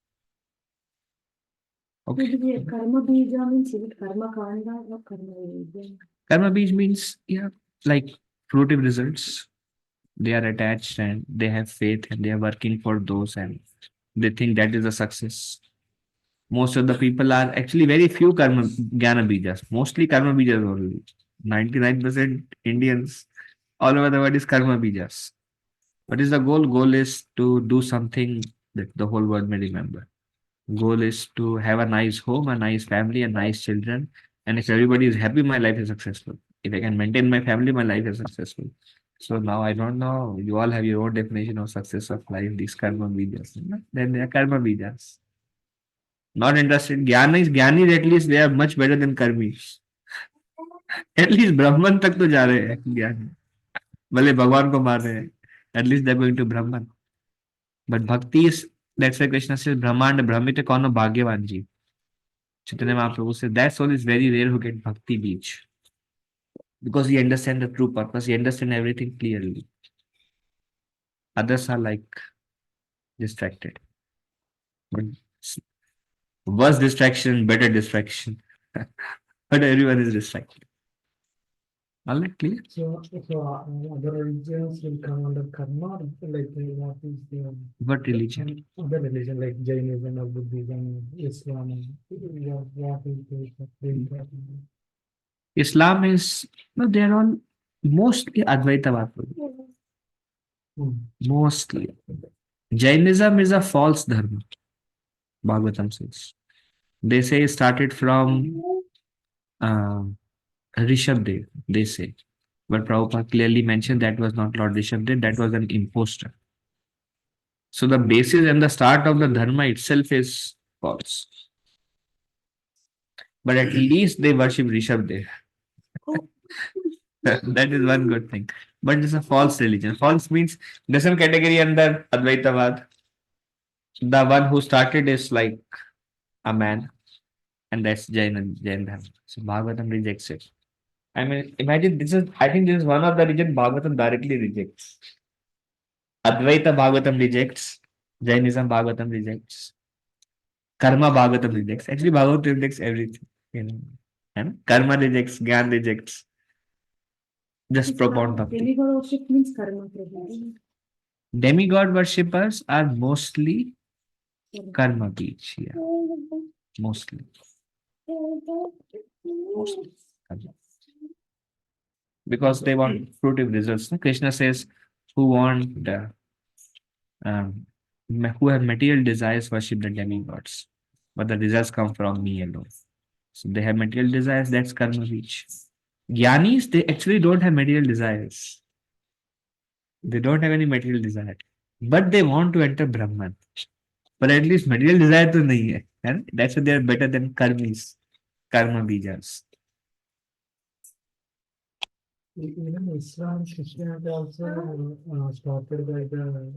S1: Okay.
S3: Karma Bija means is it Karma Kanda or Karma Bija?
S1: Karma Beej means, yeah, like fruitive results. They are attached and they have faith and they are working for those and they think that is a success. Most of the people are actually very few karma jnana bijas, mostly karma bijas only. 99% Indians all over the world is karma bijas. What is the goal? Goal is to do something that the whole world may remember. Goal is to have a nice home, a nice family, and nice children. And if everybody is happy, my life is successful. If I can maintain my family, my life is successful. So now I don't know. You all have your own definition of success of life. These karma bijas. Then they are karma bijas. Not interested. Jnani is at least they are much better than karmis. At least Brahman तक तो जा रहे हैं ज्ञानी. भले भगवान को मार रहे हैं. At least they're going to Brahman. But bhakti is, that's why Krishna says, Brahmanda Brahmite kono bhagyavan ji. Chaitanya Mahaprabhu says, that soul is very rare who get bhakti beach. Because he understands the true purpose, he understands everything clearly. Others are like distracted. But worse distraction, better distraction. But everyone is distracted. All right, clear?
S5: So other religions will come under karma, like what is the
S1: What religion?
S5: other religion like Jainism or Buddhism, Islam, what is the
S1: Islam is, no, they're all mostly Advaitavad. Mostly. Jainism is a false dharma, Bhagavatam says. They say it started from uh, Rishabdev, they say. But Prabhupada clearly mentioned that was not Lord Rishabdev, that was an impostor. So the basis and the start of the dharma itself is false. But at least they worship Rishabdev. That is one good thing. But it's a false religion. False means doesn't category under Advaitavad. The one who started is like a man, and that's Jain Dharma. So Bhagavatam rejects it. I mean, imagine I think this is one of the religion Bhagavatam directly rejects. Advaita Bhagavatam rejects, Jainism Bhagavatam rejects, Karma Bhagavatam rejects. Actually, Bhagavatam rejects everything. You know, and Karma rejects, Gyan rejects. Just propound bhakti.
S3: Demigod worship means karma, Prabhu.
S1: Demigod worshippers are mostly karma beach. Yeah, mostly. Mostly. Karma. Because they want fruitive results. Krishna says, who want um, who have material desires worship the demigods, but the results come from me alone. So they have material desires, that's karma reach. Gyanis, they actually don't have material desires. They don't have any material desire. But they want to enter Brahman. But at least material desire to nahi hai. And that's why they are better than karmis, karma bijas.
S5: Even Islam, Christianity also started by the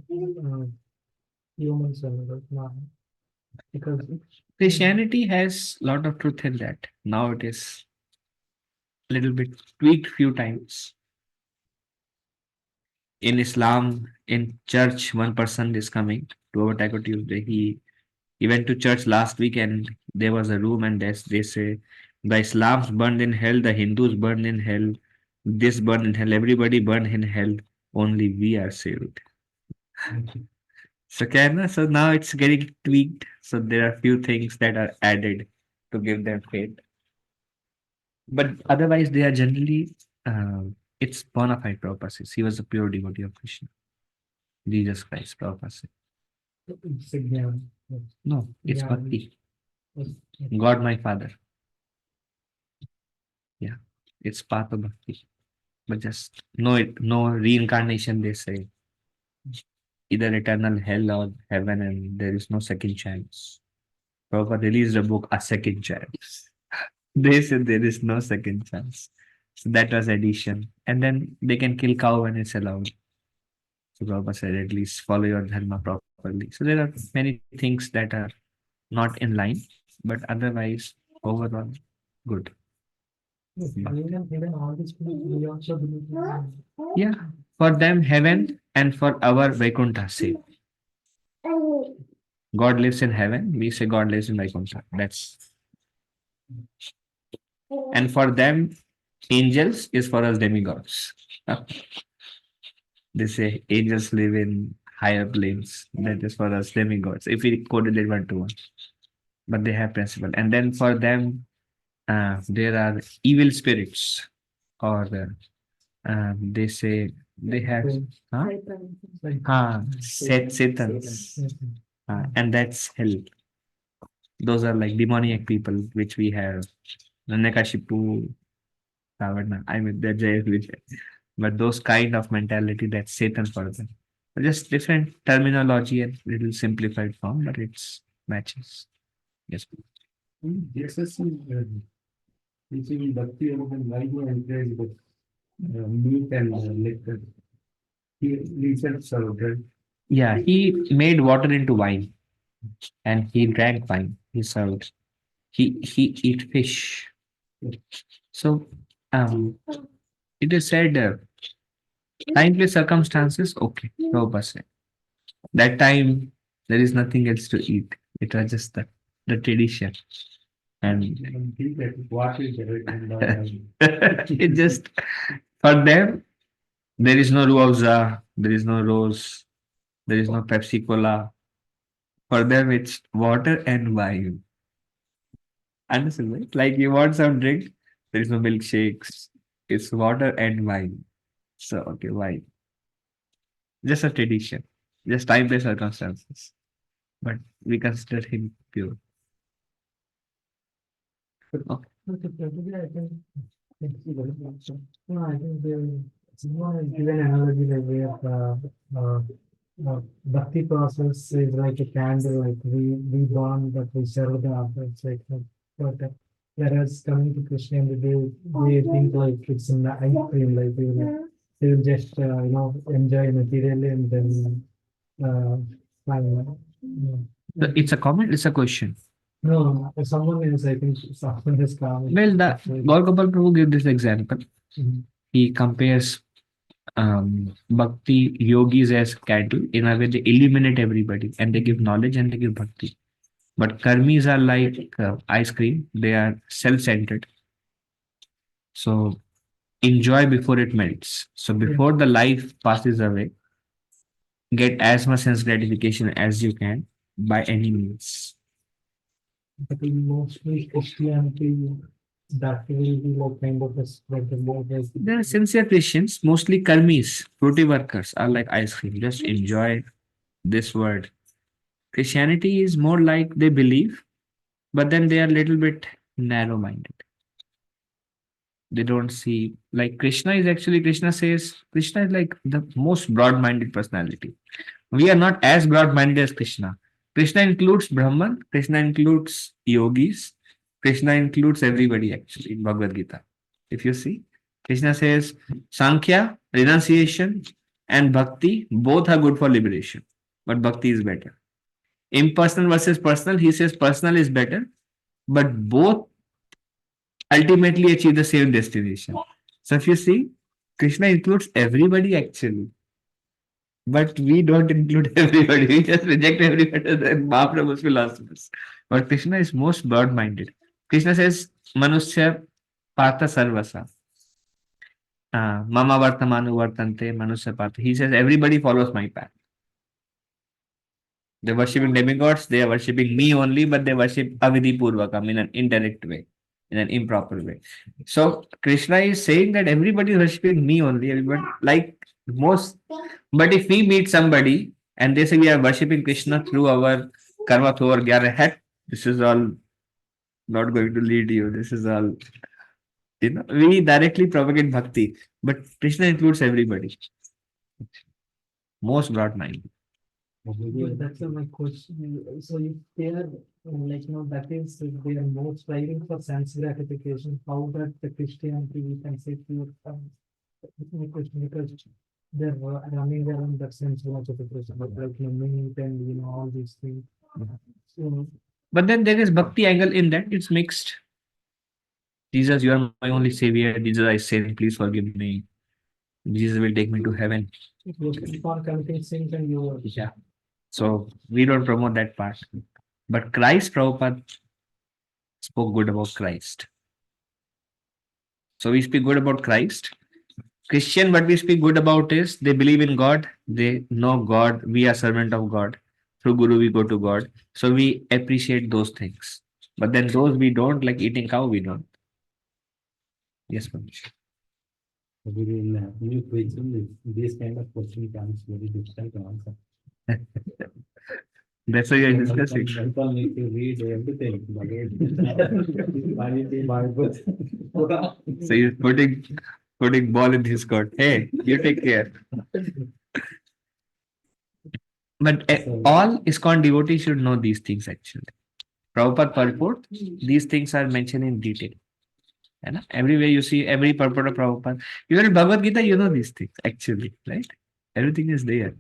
S5: humans only, now. Because
S1: Christianity has a lot of truth in that. Now it is a little bit tweaked few times. In Islam, in church, one person is coming to our Taco Tuesday. He went to church last week and there was a room and they say the Islams burned in hell, the Hindus burned in hell, this burned in hell, everybody burned in hell, only we are saved. So so now it's getting tweaked. So there are few things that are added to give them faith. But otherwise they are generally it's bona fide purposes. He was a pure devotee of Krishna. Jesus Christ purpose.
S5: it's a jnana.
S1: No, it's
S5: Yeah.
S1: bhakti.
S5: Yes.
S1: God my father. Yeah. It's path of bhakti. But just no reincarnation, they say. Either eternal hell or heaven, and there is no second chance. Prabhupada released a book, A Second Chance. They said there is no second chance. So that was addition. And then they can kill cow when it's allowed. So Prabhupada said, at least follow your dharma properly. So there are many things that are not in line, but otherwise, overall, good.
S5: Even all these people, we also believe
S1: Yeah. For them, heaven, and for our Vaikuntha, same. God lives in heaven. We say God lives in Vaikuntha. That's and for them, angels is for us demigods. They say angels live in higher planes. That is for us demigods. If we correlate one to one, but they have principle. And then for them, there are evil spirits, or they say they have huh? Satans, and that's hell. Those are like demoniac people, which we have. Nandakashipu, Ravana. I mean, they're Jaya Vijay. But those kind of mentality, that's Satan for them. Just different terminology and little simplified form, but it's matches. Yes.
S5: Jesus is teaching bhakti and why he encourage the meat and liquor. He said served, right?
S1: Yeah, he made water into wine and he drank wine. He served. He eat fish. So it is said time place circumstances, okay. No percent. That time there is nothing else to eat. It was just the tradition. And
S5: What is it?
S1: it just for them there is no ruafza, there is no rose, there is no Pepsi Cola. For them it's water and wine. Understand, right? Like you want some drink, there is no milkshakes. It's water and wine. So okay, wine. Just a tradition. Just time-based circumstances. But we consider him pure. Okay.
S5: No, I think someone given analogy like where bhakti process is like a candle, like we burn, but we serve the others. Like, but whereas coming to Krishna, they think like it's an ice cream, like they will just enjoy materially and then fine.
S1: So it's a comment, it's a question.
S5: No, someone is, I think, someone is coming.
S1: Well, the Gaurgopal Prabhu gave this example.
S5: Mhm.
S1: He compares bhakti yogis as cattle. In a way, they illuminate everybody and they give knowledge and they give bhakti. But karmis are like ice cream. They are self-centered. So enjoy before it melts. So before the life passes away, get as much sense gratification as you can by any means.
S5: But in mostly Christianity, that will be like kind of a spread the more as
S1: There are sincere Christians, mostly karmis, fruity workers, are like ice cream. Just enjoy this word. Christianity is more like they believe, but then they are a little bit narrow minded. They don't see, like Krishna is actually, Krishna says, Krishna is like the most broad minded personality. We are not as broad minded as Krishna. Krishna includes Brahman, Krishna includes yogis, Krishna includes everybody actually in Bhagavad Gita. If you see, Krishna says Sankhya, renunciation, and bhakti both are good for liberation, but bhakti is better. Impersonal versus personal, he says personal is better, but both ultimately achieve the same destination. So if you see, Krishna includes everybody actually, but we don't include everybody. We just reject everybody and Mahaprabhu's philosophers. But Krishna is most broad-minded. Krishna says, Manusya Partha Sarvasa. Mama Vartamanu Vartante Manusya Partha. He says, everybody follows my path. They're worshipping demigods, they are worshipping me only, but they worship Avidhi Purvakam in an indirect way, in an improper way. So Krishna is saying that everybody is worshipping me only, everybody like most. But if we meet somebody and they say we are worshipping Krishna through our karma, through our gyara hat, this is all not going to lead you. This is all, we directly propagate bhakti, but Krishna includes everybody. Most broad mind.
S5: But that's my question. So if they are like that is if they are more striving for sense gratification, how that the Christianity we can say pure it's my question because they're running around that sense gratification, but like meat and all these things. So
S1: But then there is bhakti angle in that, it's mixed. Jesus, you are my only savior. Jesus, I sin, please forgive me. Jesus will take me to heaven.
S5: you keep on committing sins and you
S1: Yeah. So we don't promote that part. But Christ, Prabhupada spoke good about Christ. So we speak good about Christ. Christian, what we speak good about is they believe in God, they know God, we are servant of God. Through Guru, we go to God. So we appreciate those things. But then those we don't, like eating cow, we don't. Yes, Manish.
S6: New question, this kind of question comes very difficult to answer.
S1: That's why you're discussing.
S6: People need to read everything. Bible.
S1: So you're putting ball in his court. Hey, you take care. But all ISKCON devotees should know these things actually. Prabhupada purport, these things are mentioned in detail. And everywhere you see every purport of Prabhupada. Even in Bhagavad Gita, you know these things actually, right? Everything is there.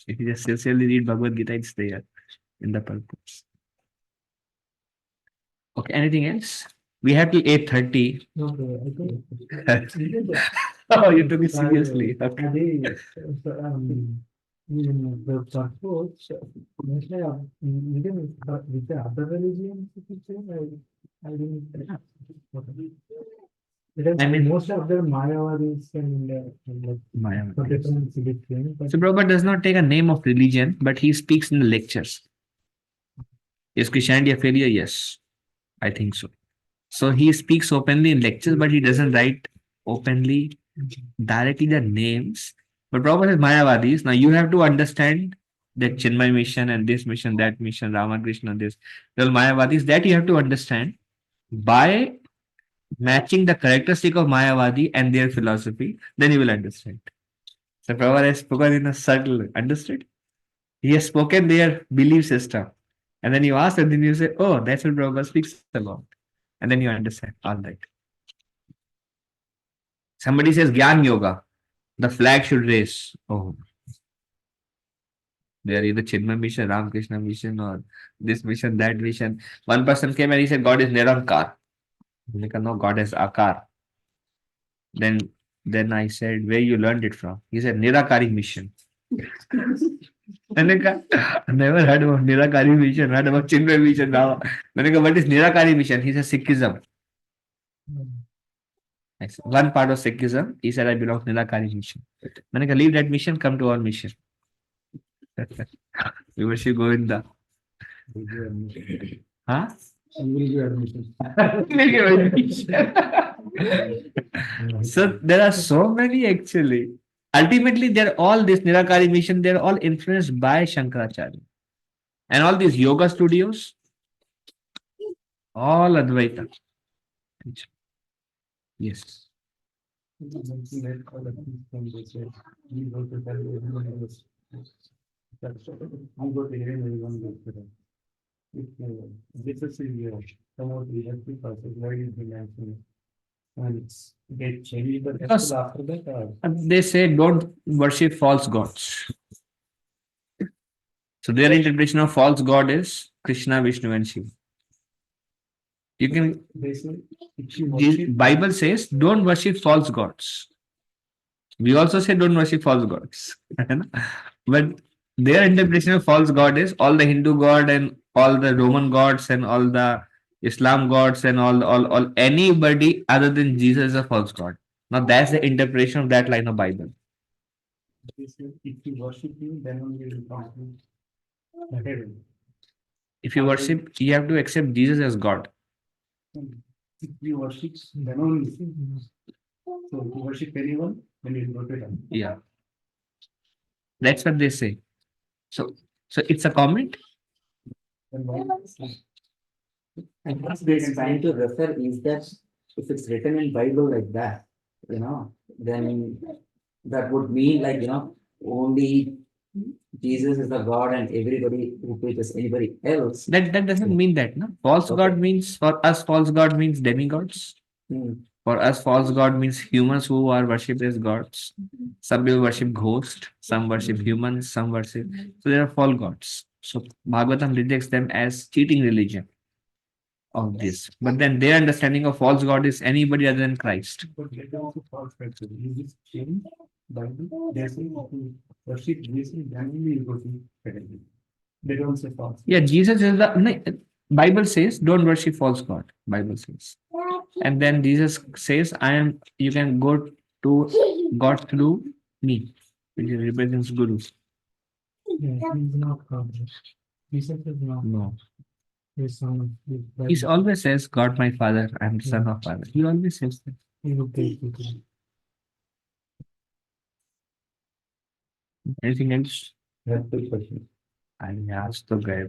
S1: If you just sincerely read Bhagavad Gita, it's there in the purports. Okay, anything else? We have till 8:30.
S5: okay, I think
S1: Oh, you took it seriously. Okay.
S5: In the purpose, mostly even with the other religions, if you say, I didn't. Because
S1: I mean-
S5: most of them Mayavadis and like
S1: Mayavadis.
S5: the difference between. But
S1: So Prabhupada does not take a name of religion, but he speaks in the lectures. Is Christianity a failure? Yes, I think so. So he speaks openly in lectures, but he doesn't write openly directly the names. But Prabhupada is Mayavadis. Now you have to understand that Chinmay mission and this mission, that mission, Ramakrishna, this. Well, Mayavadis, that you have to understand by matching the characteristic of Mayavadi and their philosophy, then you will understand. So Prabhupada has spoken in a subtle, understood? He has spoken their belief system. And then you ask and then you say, oh, that's what Prabhupada speaks about. And then you understand. All right. Somebody says Gyan Yoga, the flag should raise. Oh, they are either Chinmay mission, Ramakrishna mission, or this mission, that mission. One person came and he said, God is Nirankar. No, God is Akar. Then I said, where you learned it from? He said, Nirakari mission. मैंने कहा never heard about Nirakari mission, heard about Chinmay mission now. मैंने कहा what is Nirakari mission? He said Sikhism. One part of Sikhism, he said, I belong to Nilakari mission. मैंने कहा, leave that mission, come to our mission. We worship Govinda. Huh? So there are so many actually. Ultimately, they're all this Nirakari mission, they're all influenced by Shankaracharya. And all these yoga studios, all Advaita. Yes.
S6: This is some of the electric process, why is the mentioned? And it's get changed the
S1: Because-
S6: after that,
S1: And they say don't worship false gods. So their interpretation of false god is Krishna, Vishnu, and Shiva. You can
S6: they say, if you
S1: the
S6: worship,
S1: Bible says don't worship false gods. We also say don't worship false gods. But their interpretation of false god is all the Hindu god and all the Roman gods and all the Islam gods and all anybody other than Jesus is a false god. Now that's the interpretation of that line of Bible.
S6: they say, if you worship him, then only you will come to heaven.
S1: If you worship, you have to accept Jesus as God.
S6: If you worship, then only. So if you worship anyone, then you will go to heaven.
S1: Yeah. That's what they say. So it's a comment.
S6: Then why?
S7: And what they're trying to refer is that if it's written in Bible like that, then that would mean like, only Jesus is the God and everybody who preaches anybody else.
S1: That doesn't mean that, no? False
S7: Okay.
S1: god means for us, false god means demigods.
S7: Hmm.
S1: For us, false god means humans who are worshipped as gods. Some will worship ghosts, some worship humans, some worship. So there are false gods. So Bhagavatam rejects them as cheating religion of this. But then their understanding of false god is anybody other than Christ.
S6: But they also false factor. You just change Bible. They say if you worship Jesus, then only you go to heaven. They don't say false.
S1: Yeah, Jesus is the no, Bible says don't worship false god. Bible says. And then Jesus says, you can go to God through me, which represents Guru.
S5: Yeah, he's not God. Jesus is not
S1: No.
S5: his son.
S1: He always says, God my father, I am the son of father. He always says that.
S5: He will take you to.
S1: Anything else?
S6: I have two questions.
S1: I asked the guy.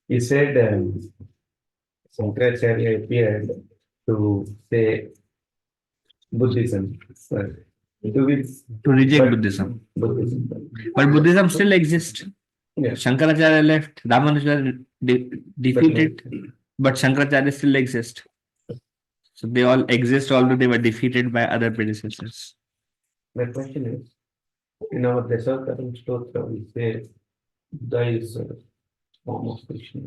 S6: He said Shankaracharya appeared to say Buddhism. To
S1: reject Buddhism.
S6: Buddhism.
S1: But Buddhism still exists.
S6: Yeah.
S1: Shankaracharya left, Ramanuja defeated, but Shankaracharya still exists. So they all exist, although they were defeated by other predecessors.
S6: My question is, in our Dasarkaram Stotra, we say Buddha is a form of Krishna.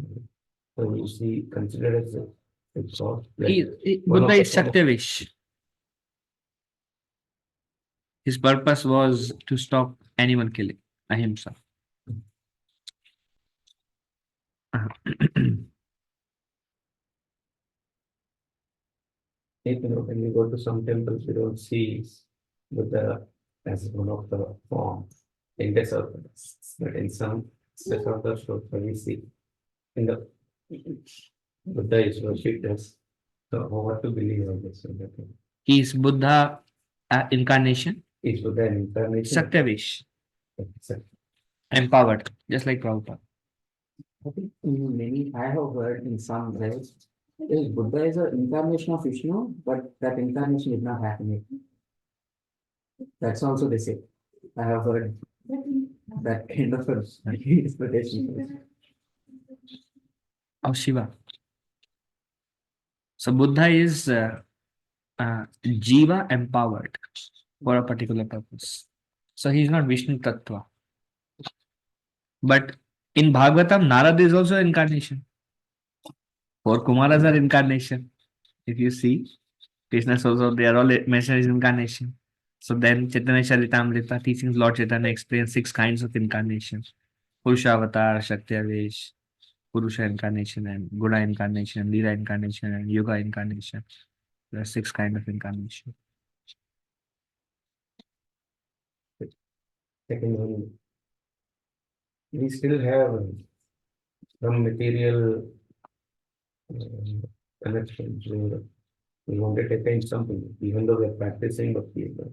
S6: So we see considered as a God.
S1: Buddha is Satyavish. His purpose was to stop animal killing, ahimsa.
S6: When you go to some temples, you don't see Buddha as one of the form in Dasarkaram. But in some Dasarkaram Stotra, we see in the Buddha is worshipped as. So what to believe on this?
S1: He is Buddha incarnation,
S6: Is Buddha an incarnation?
S1: Satyavish,
S6: Sir.
S1: empowered, just like Prabhupada.
S7: I think in many, I have heard in some ways, Buddha is an incarnation of Vishnu, but that incarnation did not happen yet. That's also they say. I have heard that kind of interpretation.
S1: Of Shiva. So Buddha is Jiva empowered for a particular purpose. So he is not Vishnu Tattva. But in Bhagavatam, Narada is also incarnation. Four Kumaras are incarnation. If you see, Krishna also, they are all mentioned as incarnation. So then Chaitanya Charitamrita teachings Lord Chaitanya explains 6 kinds of incarnation. Purusha Avatar, Shakti Avesh, Purusha incarnation and Guna incarnation, Lila incarnation and Yoga incarnation. There are 6 kind of incarnation.
S6: Second one, we still have some material connections where we want to attain something, even though we are practicing Bhakti Yoga,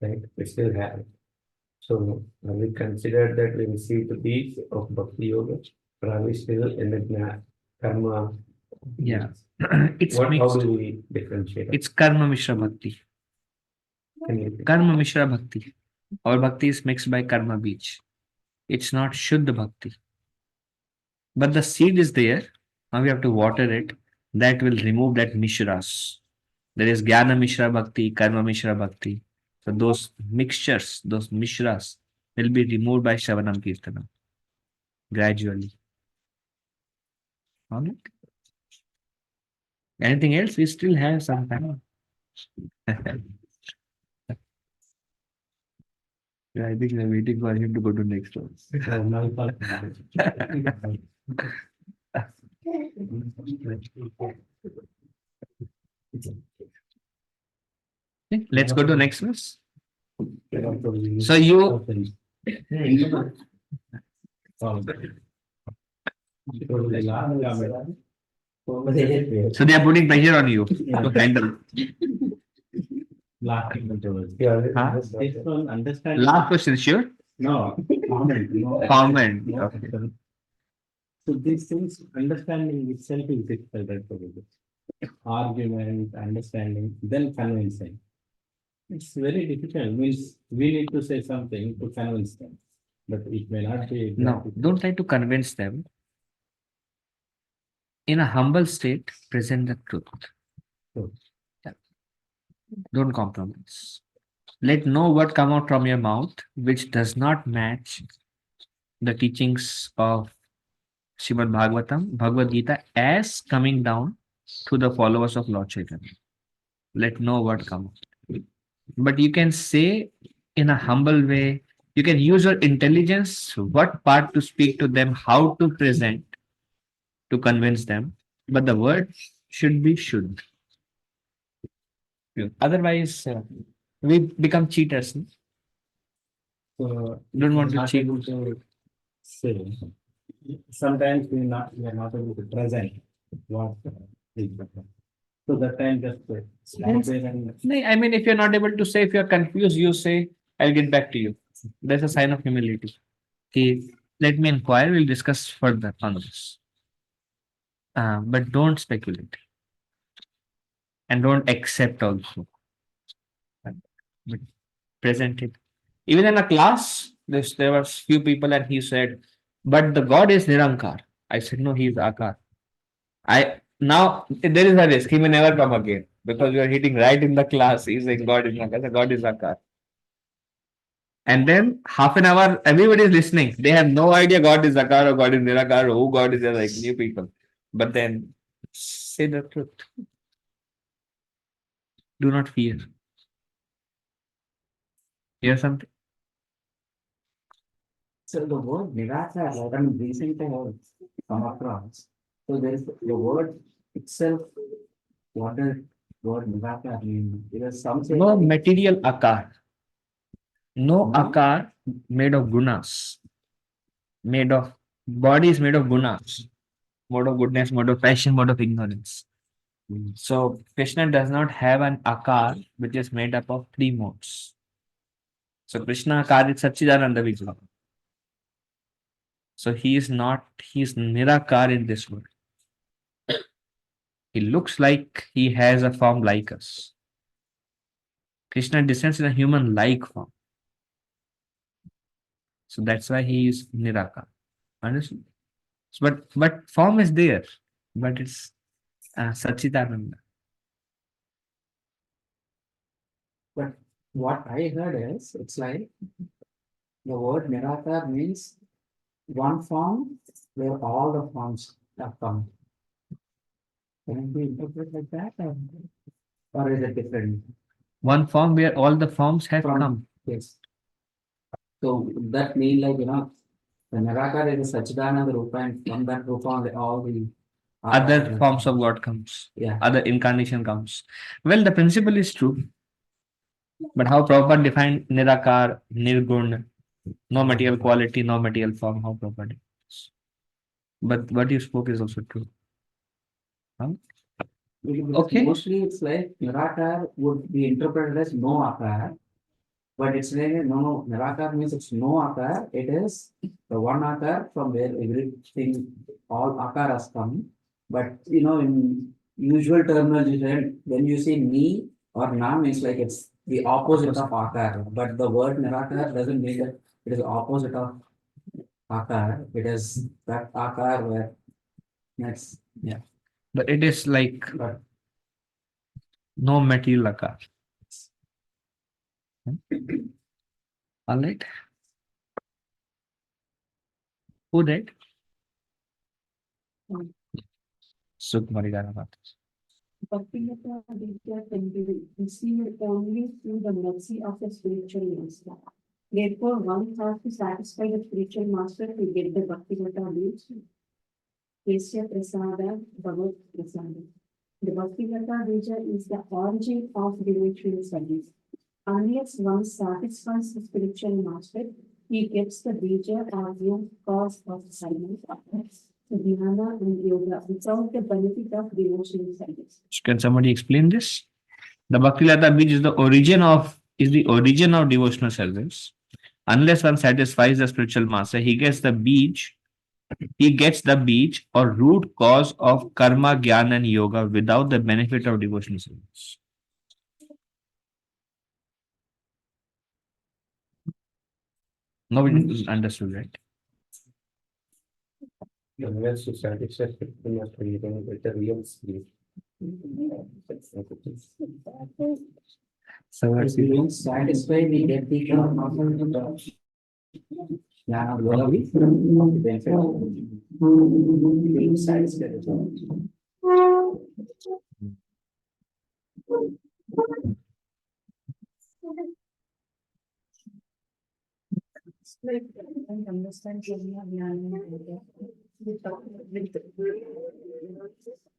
S6: right? We still have it. So are we considered that we receive the peace of Bhakti Yoga, or are we still in the karma?
S1: Yeah. It's
S6: How
S1: mixed.
S6: do we differentiate?
S1: It's Karma Mishra Bhakti.
S6: Can you-
S1: Karma Mishra Bhakti. Our Bhakti is mixed by Karma Beach. It's not Shuddha Bhakti. But the seed is there. Now we have to water it. That will remove that Mishras. There is Jnana Mishra Bhakti, Karma Mishra Bhakti. So those mixtures, those Mishras will be removed by Shravanam Kirtanam gradually. All right. Anything else? We still have some time. Yeah, I think we're waiting for him to go to next one. Okay, let's go to next verse. So you so they are putting pressure on you to handle. Huh?
S6: This one understand.
S1: Last question, sure.
S6: No, comment. No,
S1: Comment.
S6: no.
S1: Okay.
S6: So these things, understanding itself is difficult, right, for people. Argument, understanding, then convincing. It's very difficult, means we need to say something to convince them, but it may not be.
S1: No, don't try to convince them. In a humble state, present the truth.
S6: Truth.
S1: Yeah. Don't compromise. Let no word come out from your mouth which does not match the teachings of Srimad Bhagavatam, Bhagavad Gita, as coming down to the followers of Lord Chaitanya. Let no word come out. But you can say in a humble way, you can use your intelligence, what part to speak to them, how to present to convince them. But the word should be should. Otherwise, we become cheaters.
S6: So
S1: Don't want to
S6: not
S1: cheat.
S6: able to say. Sometimes we are not able to present what is better. So that time just stand there and
S1: No, I mean, if you're not able to say, if you're confused, you say, I'll get back to you. That's a sign of humility. Okay, let me inquire, we'll discuss further on this. But don't speculate. And don't accept also. But present it. Even in a class, there was few people and he said, but the God is Nirankar. I said, no, he is Akar. Now there is a risk, he may never come again because you are hitting right in the class. He's saying God is Akar. God is Akar. And then half an hour, everybody is listening. They have no idea God is Akar or God is Nirakar or who God is. They're like new people. But then say the truth. Do not fear. Hear something?
S7: So the word Nirakar, like, I mean, recently I have come across. So there is the word itself. What does word Nirakar mean? Because some say
S1: No material Akar. No
S7: No?
S1: Akar made of gunas. Made of body is made of gunas. Mode of goodness, mode of passion, mode of ignorance. So Krishna does not have an Akar which is made up of 3 modes. So Krishna Akar is Satchidananda Vijaya. So he is Nirakar in this world. He looks like he has a form like us. Krishna descends in a human-like form. So that's why he is Nirakar. Understood? So, but form is there, but it's Satchidananda.
S7: But what I heard is, it's like the word Nirakar means one form where all the forms have come. Can it be interpreted like that? Or is it different?
S1: One form where all the forms have
S7: From-
S1: come.
S7: Yes. So that means like, The Nirakara is a Satchidananda Rupa, and from that Rupa all the
S1: Other forms of God comes.
S7: Yeah.
S1: Other incarnation comes. Well, the principle is true. But how Prabhupada defined Nirakar, Nirgun, no material quality, no material form, how Prabhupada defines. But what you spoke is also true. Huh? Okay.
S7: Mostly it's like Nirakar would be interpreted as no akar, but it's like no, Nirakar means it's no akar, it is the one akar from where everything, all akaras come. But in usual terminology, when you say ni or na means like it's the opposite of akar, but the word Nirakar doesn't mean that it is the opposite of akar, it is that akar where that's
S1: But it is like
S7: but
S1: no material akar. All right. Who did? Sukumari Ganapat.
S4: Bhaktivinoda Vidya can be received only through the mercy of the spiritual master. Therefore, one has to satisfy the spiritual master to get the Bhaktivinoda Vidya. Kesya Prasada, Bhagavad Prasada. The Bhaktivinoda Vidya is the origin of devotional service. Unless one satisfies the spiritual master, he gets the Vidya or the cause of silence, dhyana and yoga without the benefit of devotional service.
S1: Can somebody explain this? The Bhaktilata Bij is the origin of devotional service. Unless one satisfies the spiritual master, he gets the beach or root cause of karma, jnana, and yoga without the benefit of devotional service. Nobody understood, right?
S6: Unless you satisfy the master, you don't get the real sleep.
S1: So
S7: if you don't satisfy, we get the jnana yoga with the benefit of being satisfied.
S4: It's like I understand Jnana Jnana without with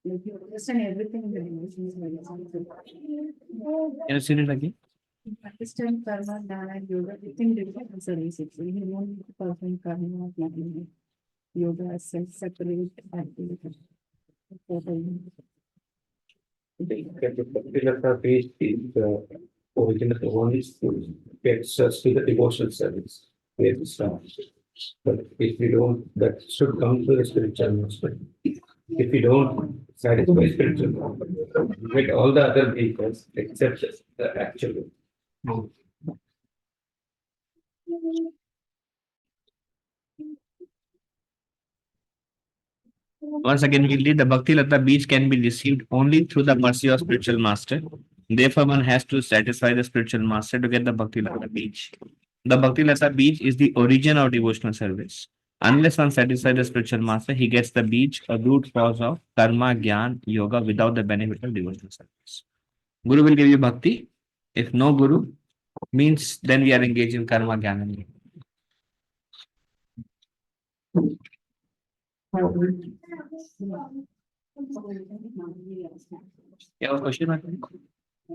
S4: like you understand everything in the emotions.
S1: can you say it again?
S4: Understand karma, jnana, and yoga within different services. You won't need to perform karma, jnana, yoga as separate activity.
S6: The particular page is the original one is to get us to the devotional service where to start. But if we don't, that should come to the spiritual aspect. If we don't satisfy spiritual, with all the other vehicles except the actual.
S1: Once again, we'll read the Bhakti Lata Beach can be received only through the mercy of spiritual master. Therefore, one has to satisfy the spiritual master to get the Bhakti Lata Beach. The Bhakti Lata Beach is the origin of devotional service. Unless one satisfies the spiritual master, he gets the beach, a root cause of karma, jnana, yoga without the benefit of devotional service. Guru will give you bhakti. If no Guru, means then we are engaged in karma, jnana, and yoga. क्या वो question आता है?
S3: When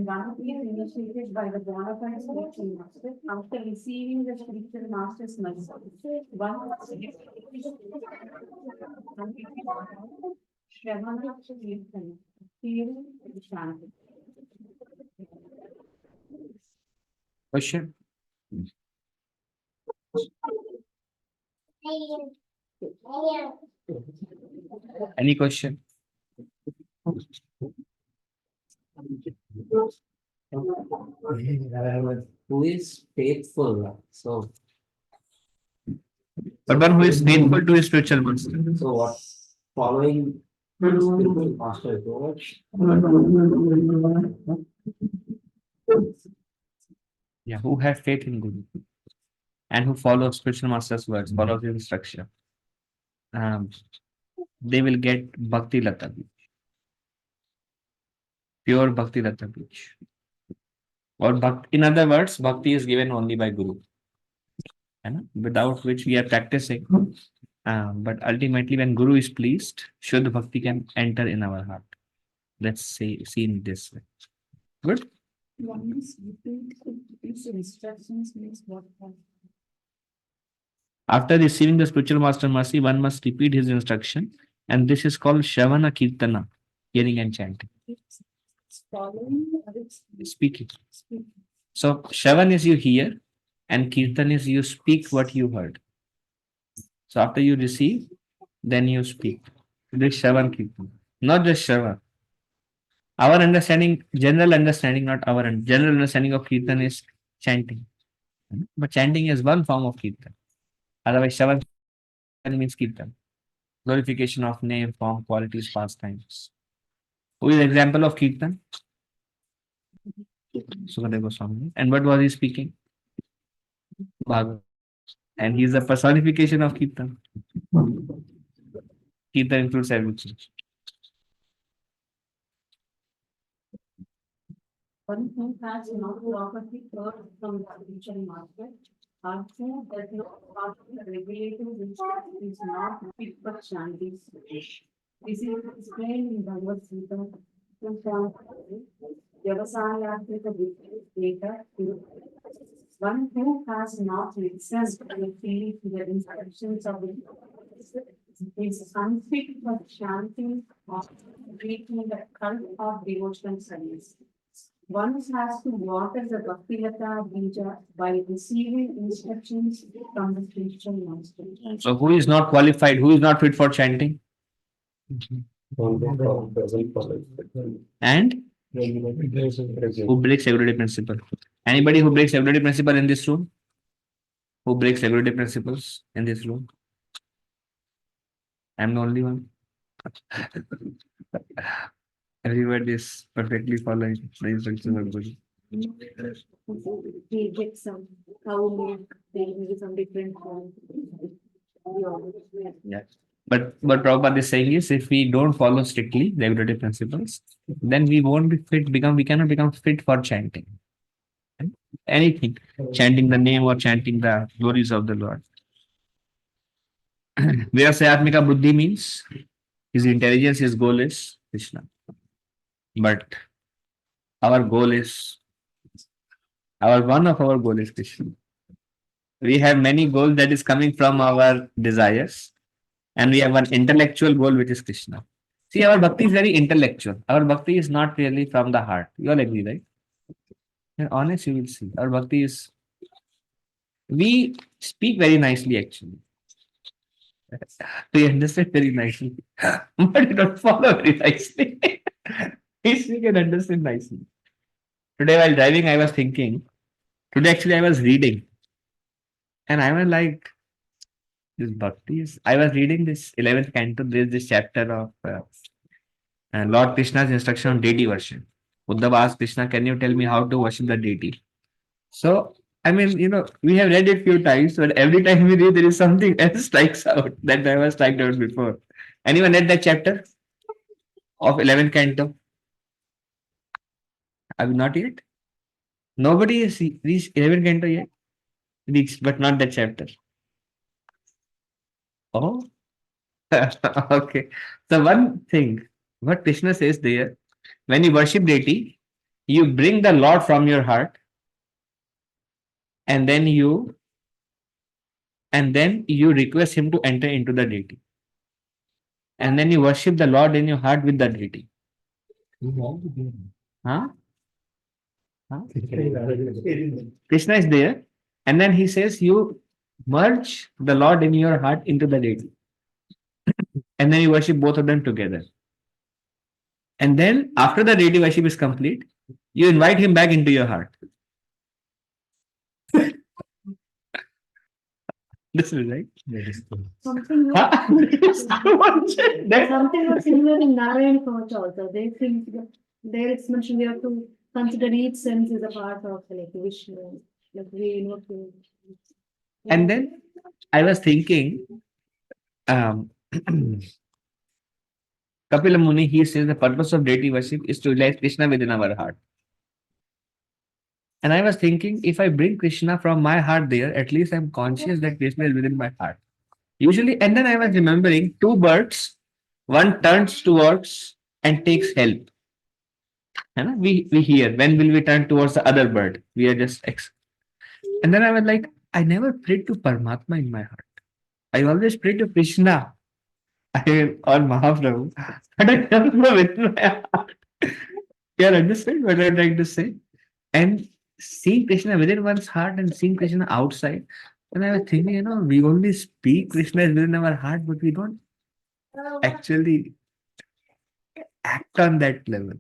S3: one is initiated by the bona fide spiritual master, after receiving the spiritual master's mercy, one Shravana Kirtana, hearing the Shanti.
S1: Question? Any question?
S7: Who is faithful? So,
S1: But one who is faithful to his spiritual master.
S7: so what? Following spiritual master what?
S1: Yeah, who have faith in Guru and who follow spiritual master's words, follow his instruction. They will get Bhakti Lata. Pure Bhakti Ratta Beach. Or in other words, Bhakti is given only by Guru. Without which we are practicing. But ultimately, when Guru is pleased, Shuddha Bhakti can enter in our heart. Let's say, see in this way. Good.
S4: One is repeat these instructions means what?
S1: After receiving the spiritual master mercy, one must repeat his instruction, and this is called Shavana Kirtana, hearing and chanting.
S4: It's following or it's
S1: Speaking.
S4: speaking.
S1: So Shavan is you hear, and Kirtan is you speak what you heard. So after you receive, then you speak. This Shavan Kirtan, not just Shavan. Our understanding, general understanding, not our general understanding of Kirtan is chanting. But chanting is one form of Kirtan. Otherwise, Shavan means Kirtan. Glorification of name, form, qualities, pastimes. Who is example of Kirtan? Sukadeva Goswami. And what was he speaking? Bhagavad. And he is the personification of Kirtan. Kirtan includes everything.
S4: One who has not properly heard from the spiritual master, also does not follow the regulative which is not fit for chanting. This is explained in Bhagavad Gita. Vyavasayarthika data. One who has not listened to the instructions of the is unfit for chanting or breaking the cult of devotional service. One has to water the Bhaktilata Bija by receiving instructions from the spiritual master.
S1: So who is not qualified? Who is not fit for chanting?
S6: Doesn't follow.
S1: And who breaks everyday principle? Anybody who breaks everyday principle in this room? Who breaks everyday principles in this room? I'm the only one. Everybody is perfectly following the instructions of Guru.
S3: We get some cow milk, there will be some different form.
S1: Yeah. But Prabhupada is saying is if we don't follow strictly the regulative principles, then we won't be fit, we cannot become fit for chanting. Anything. Chanting the name or chanting the glories of the Lord. Vyasayatmika buddhi means his intelligence, his goal is Krishna. But our goal is one of our goal is Krishna. We have many goals that is coming from our desires, and we have one intellectual goal which is Krishna. See, our bhakti is very intellectual. Our bhakti is not really from the heart. You all agree, right? And honest, you will see. Our bhakti is we speak very nicely actually. We understand very nicely, but we don't follow very nicely. We speak and understand nicely. Today while driving, I was thinking. Today actually I was reading, and I was like, this bhakti is. I was reading this 11th canto. There is this chapter of Lord Krishna's instruction on deity worship. Uddhava asked Krishna, "Can you tell me how to worship the deity?" So I mean, we have read it few times, but every time we read, there is something else strikes out that never struck out before. Anyone read that chapter of 11th canto? Have you not yet? Nobody has reached 11th canto yet? Reached, but not that chapter. Oh, okay. So one thing, what Krishna says there, when you worship deity, you bring the Lord from your heart, and then you request him to enter into the deity, and then you worship the Lord in your heart with the deity. Huh? Huh? Krishna is there, and then he says you merge the Lord in your heart into the deity, and then you worship both of them together. And then after the deity worship is complete, you invite him back into your heart. This is right.
S3: Something
S1: Huh?
S3: something was similar in Narayan Coach also. They think that there it's mentioned we have to consider each sense as a part of like Vishnu. Like we know to.
S1: And then I was thinking, um, Kapila Muni, he says the purpose of deity worship is to realize Krishna within our heart. And I was thinking, if I bring Krishna from my heart there, at least I'm conscious that Krishna is within my heart. Usually, and then I was remembering two birds, one turns towards and takes help. And we hear, when will we turn towards the other bird? We are just and then I was like, I never prayed to Paramatma in my heart. I always pray to Krishna or Mahaprabhu. But I never know within my heart. You understand what I'm trying to say? And seeing Krishna within one's heart and seeing Krishna outside. And I was thinking, we only speak Krishna is within our heart, but we don't actually act on that level.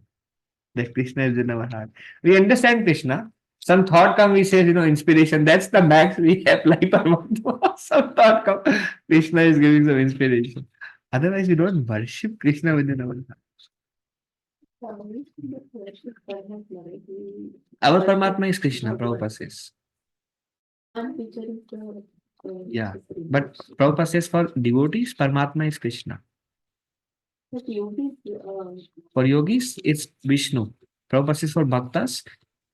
S1: That Krishna is in our heart. We understand Krishna. Some thought come, we say, inspiration. That's the max we apply Paramatma. Some thought come, Krishna is giving some inspiration. Otherwise, we don't worship Krishna within our heart. Our Paramatma is Krishna, Prabhupada says.
S4: One picture is the
S1: Yeah. But Prabhupada says for devotees, Paramatma is Krishna.
S4: but yogis,
S1: For yogis, it's Vishnu. Prabhupada says for bhaktas,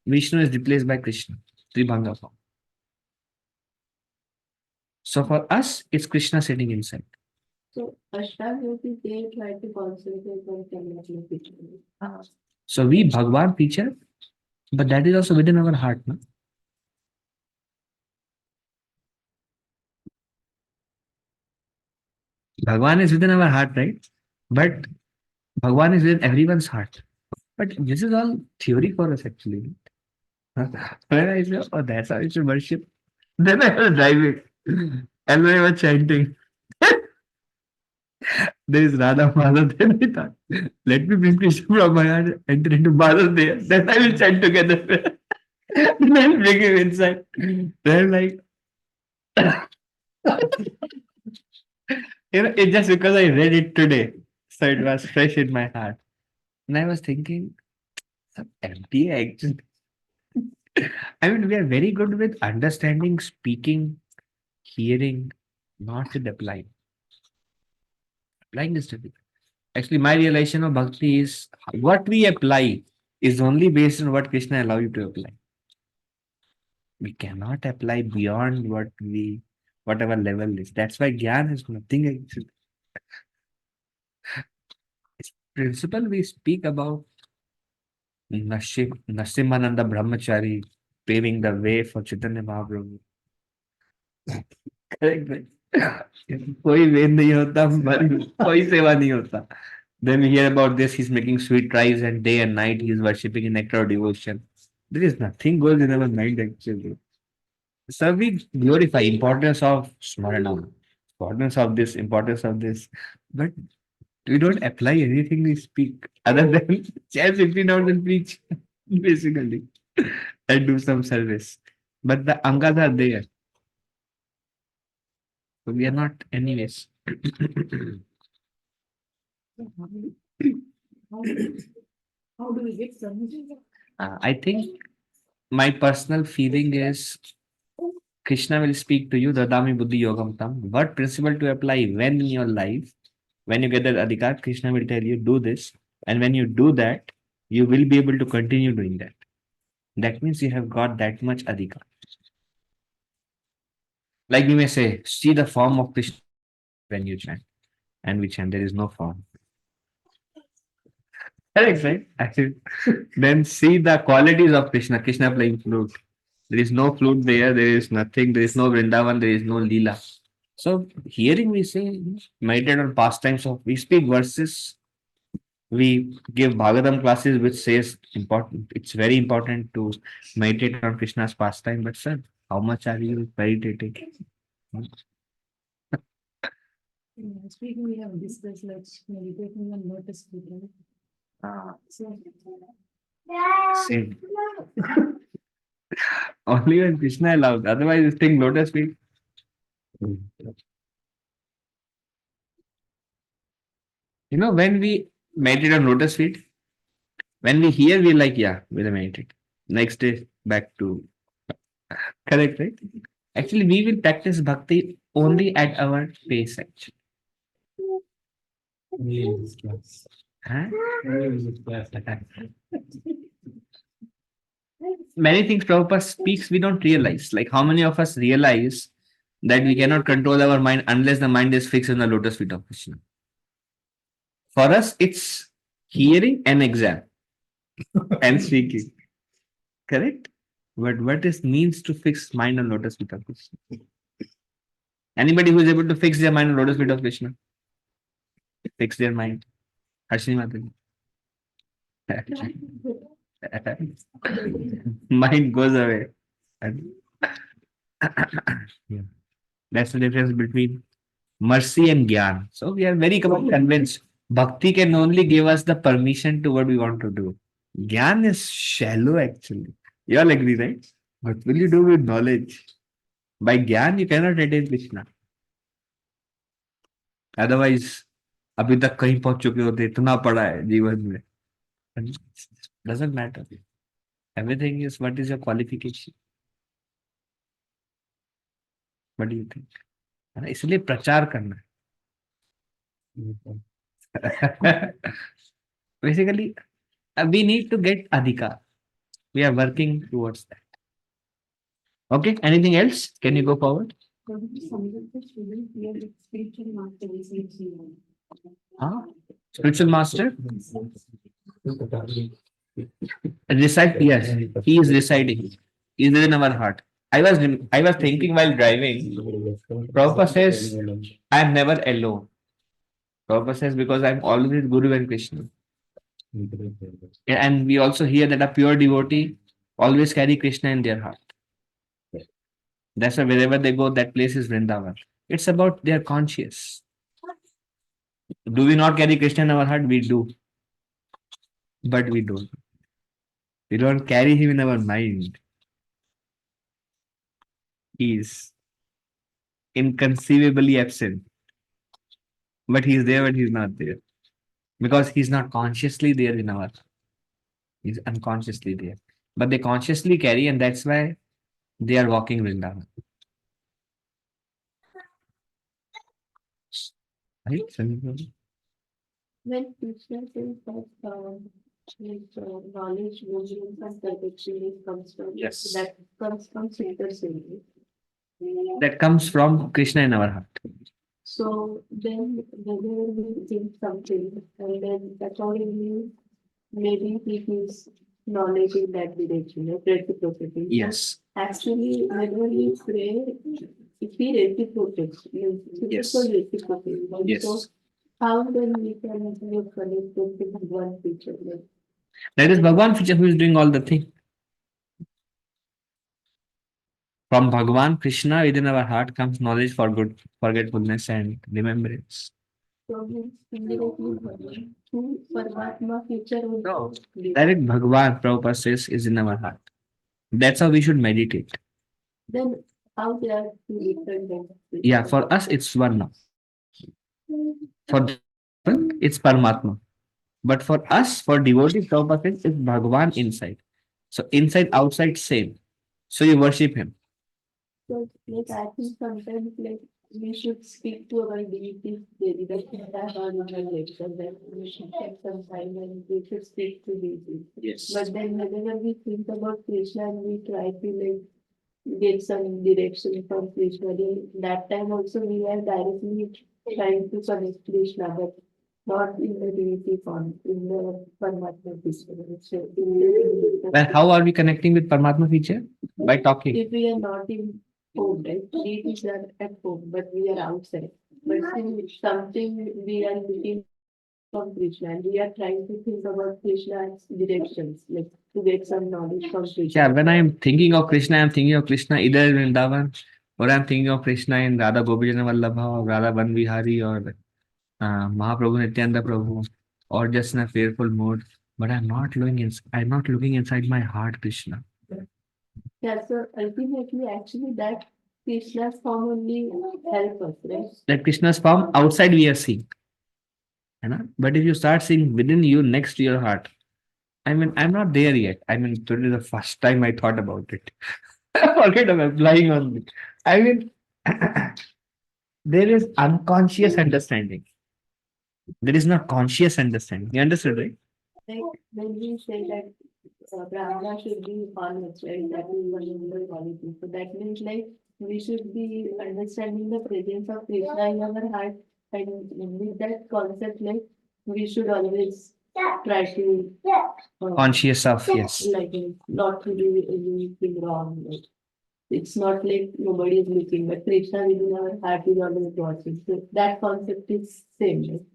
S1: Vishnu is replaced by Krishna. Tribhanga form. So for us, it's Krishna sitting inside.
S4: so Ashtanga yogis, they try to concentrate on Kamala picture.
S1: So we Bhagwan teacher, but that is also within our heart. No? Bhagwan is within our heart, right? But Bhagwan is within everyone's heart. But this is all theory for us actually. When I say, oh, that's how you should worship. Then I was driving and I was chanting. There is Radha Madhav. Then I thought, let me bring Krishna from my heart, enter into Madhav there. Then I will chant together. Then I will bring him inside. Then I'm like, it's just because I read it today. So it was fresh in my heart. And I was thinking, some empty actually. I mean, we are very good with understanding, speaking, hearing, not with applying. Applying is difficult. Actually, my realization of bhakti is what we apply is only based on what Krishna allow you to apply. We cannot apply beyond whatever level is. That's why Gyan is nothing actually. It's principle we speak about Nrsimhananda Brahmachari paving the way for Chaitanya Mahaprabhu. Correct, right? कोई वेद नहीं होता कोई सेवा नहीं होता. Then we hear about this, he's making sweet rice and day and night he's worshipping in nectar of devotion. There is nothing goes in our mind actually. So we glorify importance of smarana, importance of this, but we don't apply anything we speak other than chant 15 hours and preach, basically, and do some service. But the angas are there. So we are not anyways.
S3: How do we get submission?
S1: I think my personal feeling is Krishna will speak to you, Dadami Buddhi Yogam Tam. What principle to apply when in your life, when you get that adhikar, Krishna will tell you, do this. And when you do that, you will be able to continue doing that. That means you have got that much adhikar. Like we may say, see the form of Krishna when you chant. And we chant, there is no form. Correct, right? Actually, then see the qualities of Krishna. Krishna playing flute. There is no flute there. There is nothing. There is no Vrindavan. There is no Leela. So hearing we say meditate on pastimes of we speak verses. We give Bhagavatam classes which says important. It's very important to meditate on Krishna's pastime. But sir, how much are you meditating?
S3: Speaking, we have discussed like meditating and lotus feet. So,
S1: Same. Only when Krishna allows. Otherwise, you think lotus feet. When we meditate on lotus feet, when we hear, we're like, yeah, we'll meditate. Next day, back to correct, right? Actually, we will practice bhakti only at our pace, actually.
S6: Only in this class.
S1: Huh?
S6: Only in this class.
S1: Many things Prabhupada speaks we don't realize. Like how many of us realize that we cannot control our mind unless the mind is fixed in the lotus feet of Krishna. For us, it's hearing and exam and speaking. Correct? But what is means to fix mind on lotus feet of Krishna? Anybody who is able to fix their mind on lotus feet of Krishna? Fix their mind. Harshini Mataji. Mind goes away. Yeah. That's the difference between mercy and gyan. So we are very convinced bhakti can only give us the permission to what we want to do. Gyan is shallow actually. You all agree, right? What will you do with knowledge? By gyan you cannot attain Krishna. Otherwise, अभी तक कहीं पहुंच चुके होते इतना पड़ा है जीवन में. Doesn't matter. Everything is what is your qualification. What do you think? है ना? इसलिए प्रचार करना है. Basically, we need to get adhikar. We are working towards that. Okay, anything else? Can you go forward? Huh? Spiritual master? Recite, yes, he is reciting. He is in our heart. I was thinking while driving, Prabhupada says, I am never alone. Prabhupada says, because I am always with Guru and Krishna. And we also hear that a pure devotee always carry Krishna in their heart. That's why wherever they go, that place is Vrindavan. It's about their conscious. Do we not carry Krishna in our heart? We do. But we don't. We don't carry him in our mind. He is inconceivably absent. But he is there, but he's not there. Because he's not consciously there in our heart. He's unconsciously there. But they consciously carry, and that's why they are walking Vrindavan. Right?
S4: When Krishna says that knowledge, wisdom, and perfection comes from
S1: Yes.
S4: that comes from Sridhar Singh.
S1: That comes from Krishna in our heart.
S4: So then whenever we think something and then accordingly maybe he gives knowledge in that direction, like reciprocity.
S1: Yes.
S4: So actually whenever we pray, if he reciprocates,
S1: Yes.
S4: reciprocity.
S1: Yes.
S4: So how then we can live connected with one feature? Like,
S1: That is Bhagwan feature who is doing all the thing. From Bhagwan Krishna within our heart comes knowledge for good, forgetfulness, and remembrance.
S4: so means indirectly through Paramatma feature will
S1: No.
S4: live.
S1: Direct Bhagwan, Prabhupada says, is in our heart. That's how we should meditate.
S4: Then how they are two different things?
S1: Yeah, for us it's one now. For them, it's Paramatma. But for us, for devotees, Prabhupada says, it's Bhagwan inside. So inside, outside, same. So you worship him.
S4: So, like, I think sometimes, like, we should speak to our deities daily, like, that on our lecture, that we should take some time and we should speak to deities.
S1: Yes.
S4: But then whenever we think about Krishna and we try to, like, get some direction from Krishna, then that time also we are directly trying to connect Krishna, but not in the deity form, in the Paramatma Krishna. So,
S1: Well, how are we connecting with Paramatma feature? By talking.
S4: if we are not in home, right? Deities are at home, but we are outside. But still, something we are looking from Krishna, and we are trying to think about Krishna's directions, like to get some knowledge from Krishna.
S1: Yeah, when I'm thinking of Krishna, I'm thinking of Krishna either in Vrindavan or I'm thinking of Krishna in Radha Gopijana Vallabha or Radha Van Vihari or Mahaprabhu Nityananda Prabhu or just in a fearful mood. But I'm not looking inside my heart, Krishna.
S4: Yeah, so ultimately, actually, that Krishna's form only help us, right?
S1: That Krishna's form outside we are seeing. But if you start seeing within you, next to your heart, I mean, I'm not there yet. I mean, today is the first time I thought about it. Forget of applying on me. I mean, there is unconscious understanding. There is not conscious understanding. You understood, right?
S4: Like when we say that Brahma should be honest, right? That is one of the qualities. So that means like we should be understanding the presence of Krishna in our heart, and with that concept, like we should always try to
S1: Conscious of, yes.
S4: like not to do anything wrong. Like, it's not like nobody is looking, but Krishna within our heart is always watching. So that concept is same.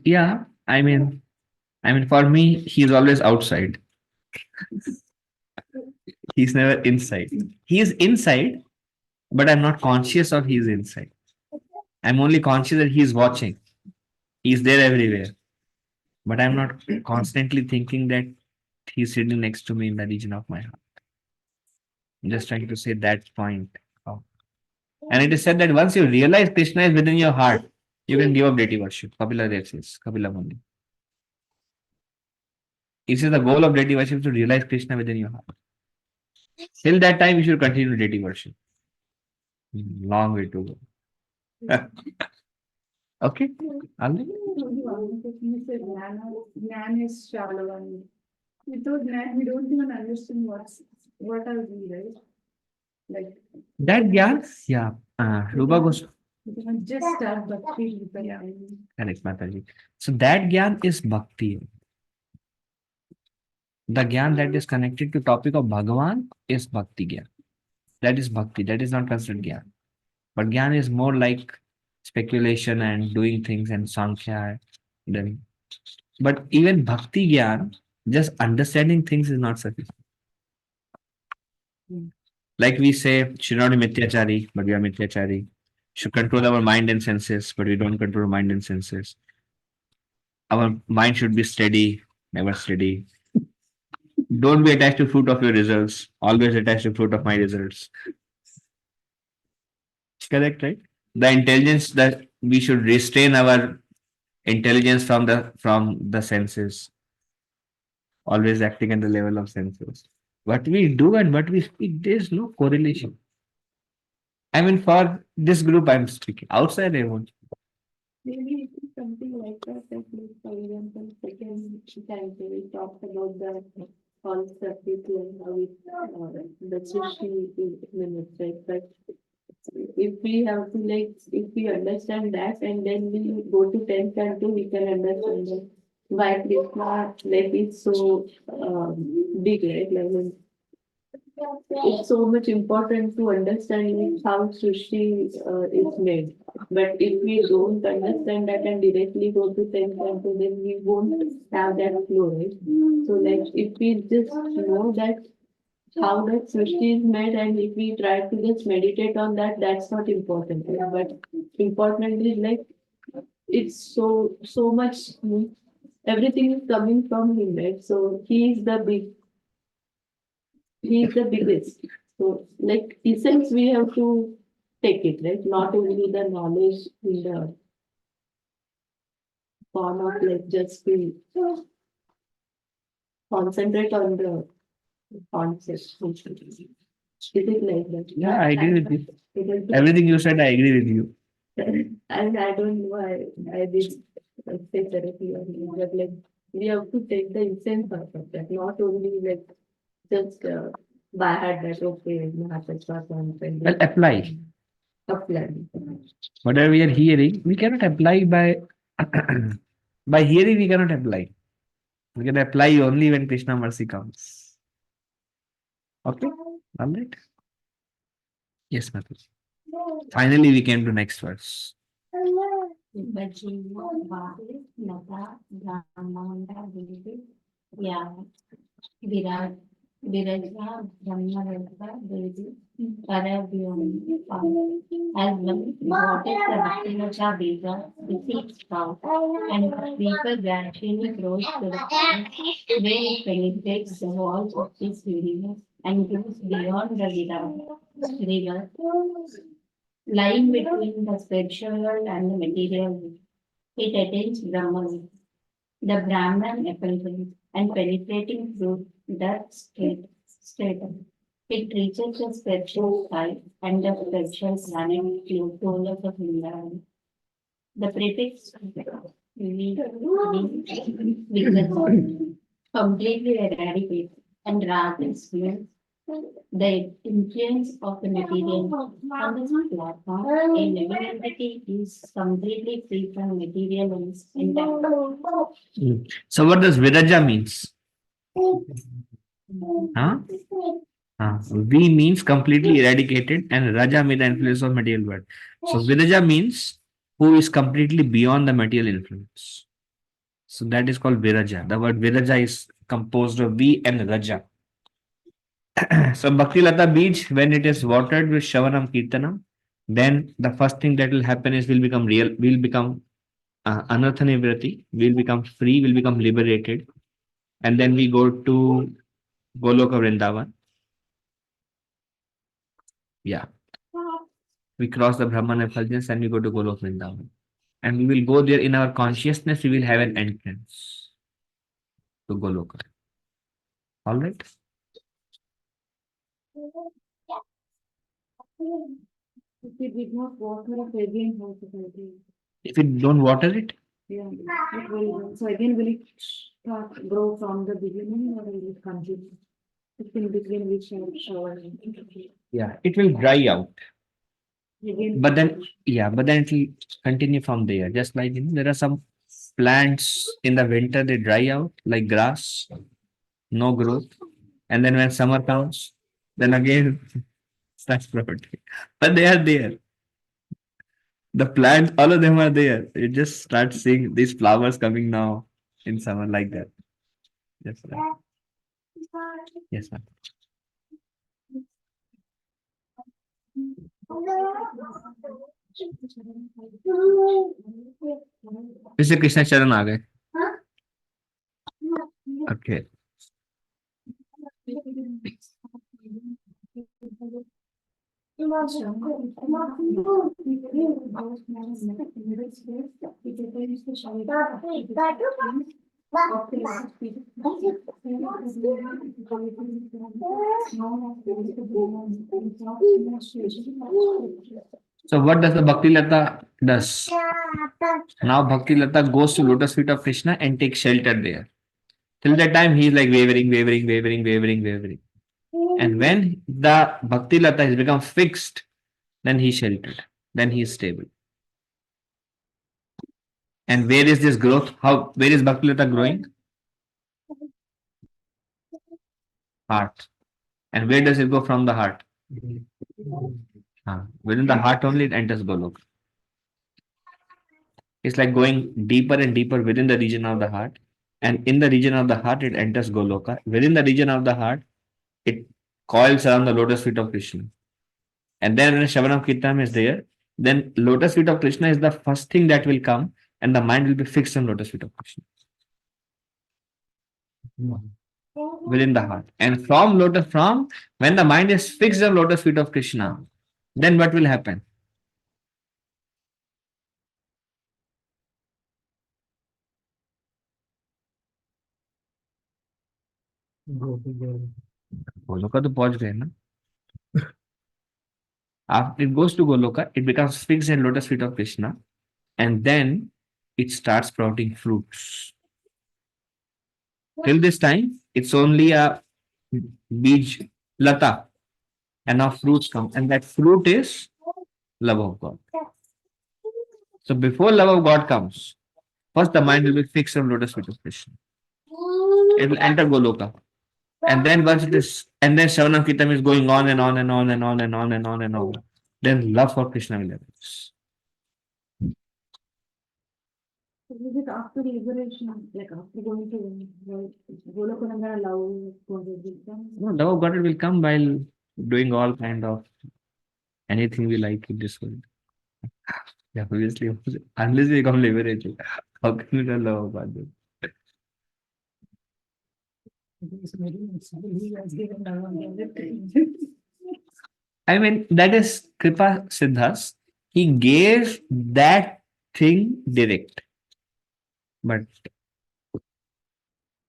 S1: Yeah, I mean, for me, he's always outside. He's never inside. He is inside, but I'm not conscious of he's inside. I'm only conscious that he's watching. He's there everywhere. But I'm not constantly thinking that he's sitting next to me in the region of my heart. I'm just trying to say that point. Oh. And it is said that once you realize Krishna is within your heart, you can give up deity worship. Kapila Dev says, Kapila Mundi. It says the goal of deity worship is to realize Krishna within your heart. Till that time, you should continue deity worship. Long way to go. Okay. Alright.
S3: You said Jnana is shallow, and without Jnana, we don't even understand what are we, right? Like,
S1: That Gyan, yeah. Rupa Goswami.
S3: we can just start Bhakti Rupa. Yeah.
S1: Correct, Mataji. So that Gyan is Bhakti. The Gyan that is connected to topic of Bhagavan is Bhakti Gyan. That is Bhakti. That is not considered Gyan. But Gyan is more like speculation and doing things and Sankhya. Then, but even Bhakti Gyan, just understanding things is not sufficient. Like we say, should not be Mithyachari, but we are Mithyachari. Should control our mind and senses, but we don't control mind and senses. Our mind should be steady, never steady. Don't be attached to fruit of your results. Always attached to fruit of my results. Correct, right? The intelligence that we should restrain our intelligence from the senses. Always acting at the level of senses. What we do and what we speak, there's no correlation. I mean, for this group, I'm speaking. Outside, I won't.
S4: Maybe it is something like that, that like, for example, second time we talked about the concept and how it, the sushi is limited, but if we have to like, if we understand that and then we go to 10th canto, we can understand that why Krishna like is so big, right? Like, it's so much important to understand like, how sushi is made. But if we don't understand that and directly go to 10th canto, then we won't have that flow, right? So like if we just know that how that sushi is made and if we try to just meditate on that, that's not important. Right? But important is like it's so much everything is coming from him, right? So he is the biggest. So like essence we have to take it, right? Not only the knowledge in the form of like just to concentrate on the concept. Is it like that?
S1: Yeah, I agree with you.
S4: It is
S1: Everything you said, I agree with you.
S4: and I don't know why I did say therapy or not, but like we have to take the essence out of that, not only like just by heart that okay,
S1: Well, apply.
S4: apply.
S1: Whatever we are hearing, we cannot apply by by hearing. We cannot apply. We can apply only when Krishna mercy comes. Okay, all right. Yes, Mataji. Finally, we came to next verse.
S8: Virat Viraja ब्रह्मरता Devi Paravyam as one water Samatinacha Vega receives power and the vapor gradually grows to the point where it penetrates the walls of this universe and goes beyond the river lying between the spiritual world and the material world. It attains Brahman, the Brahman effulgence and penetrating through that state. It reaches the spiritual side and the spiritual planet to the of Hindan. The prefix we completely eradicate and rather experience the influence of the material on this platform. A living entity is completely free from material intent.
S1: So what does Viraja means? Huh? V means completely eradicated and Raja means the influence of material world. So Viraja means who is completely beyond the material influence. So that is called Viraja. The word Viraja is composed of V and Raja. So Bhakti Lata Beach, when it is watered with Shavanam Kirtanam, then the first thing that will happen is we'll become Anartha Nivrati, we'll become free, we'll become liberated. And then we go to Goloka Vrindavan. Yeah. We cross the Brahman effulgence and we go to Goloka Vrindavan. And we will go there in our consciousness, we will have an entrance to Goloka. All right.
S3: If we did not water it again, how to do it?
S1: If you don't water it,
S3: Yeah, it will, so again, will it start grow from the beginning or will it continue? If in between we shall shower.
S1: yeah, it will dry out.
S3: Again.
S1: But then, yeah, but then it will continue from there. Just like, there are some plants in the winter, they dry out like grass, no growth. And then when summer comes, then again starts growing. But they are there. The plants, all of them are there. You just start seeing these flowers coming now in summer like that. Yes, ma'am. Yes, ma'am. फिर से कृष्ण चरण आ गए. Okay. So what does the Bhakti Lata does? Now Bhakti Lata goes to lotus feet of Krishna and takes shelter there. Till that time he is like wavering, wavering, wavering, wavering, wavering. And when the Bhakti Lata has become fixed, then he is sheltered. Then he is stable. And where is this growth? Where is Bhakti Lata growing? Heart. And where does it go from the heart? Within the heart only it enters Golok. It's like going deeper and deeper within the region of the heart. And in the region of the heart, it enters Goloka. Within the region of the heart, it coils around the lotus feet of Krishna. And then when Shavanam Kirtanam is there, then lotus feet of Krishna is the first thing that will come, and the mind will be fixed on lotus feet of Krishna. Within the heart. And from when the mind is fixed on lotus feet of Krishna, then what will happen?
S5: Go to the
S1: Goloka to पहुंच गए ना. After it goes to Goloka, it becomes fixed in lotus feet of Krishna, and then it starts sprouting fruits. Till this time, it's only a bij lata, and now fruits come, and that fruit is love of God. So before love of God comes, first the mind will be fixed on lotus feet of Krishna. It will enter Goloka. And then once it is, and then Shavanam Kirtam is going on and on and on and on and on and on and on. Then love for Krishna will arise.
S3: Is it after liberation, like after going to Golokanandana love?
S1: No, love of God will come while doing all kind of anything we like in this world. Yeah, obviously, unless we become liberated, how can we love of God? I mean, that is Kripa Siddhas. He gave that thing direct. But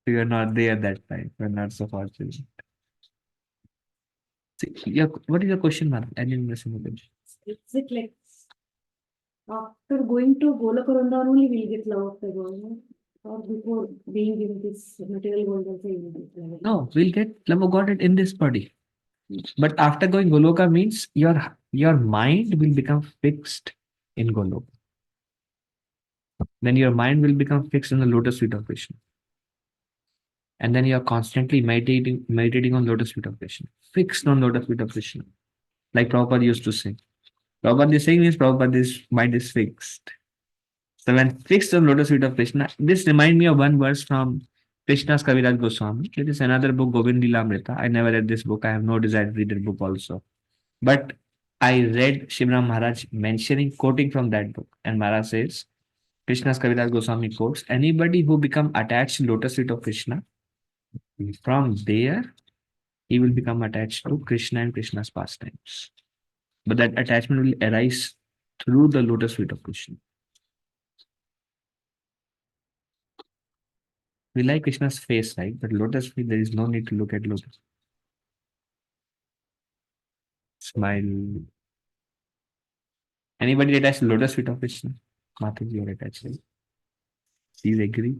S1: we were not there that time. We are not so fortunate. See, what is your question, Madam? I didn't listen to it.
S3: Is it like After going to Goloka Vrindavan only we'll get love of the God, no? Or before being given this material world also we will get love of God.
S1: No, we'll get love of God in this body. But after going Goloka means your mind will become fixed in Goloka. Then your mind will become fixed in the lotus feet of Krishna. And then you are constantly meditating on lotus feet of Krishna, fixed on lotus feet of Krishna. Like Prabhupada used to say. Prabhupada is saying means Prabhupada's mind is fixed. So when fixed on lotus feet of Krishna, this reminds me of one verse from Krishna's Kaviraj Goswami. There is another book, Govind Lilamrita. I never read this book. I have no desire to read that book also. But I read Shivram Maharaj mentioning, quoting from that book. And Maharaj says, Krishna's Kaviraj Goswami quotes, anybody who become attached to lotus feet of Krishna, from there, he will become attached to Krishna and Krishna's pastimes. But that attachment will arise through the lotus feet of Krishna. We like Krishna's face, right? But lotus feet, there is no need to look at lotus. Smile. Anybody attached to lotus feet of Krishna? Mataji, you are attached. Right? She's agree.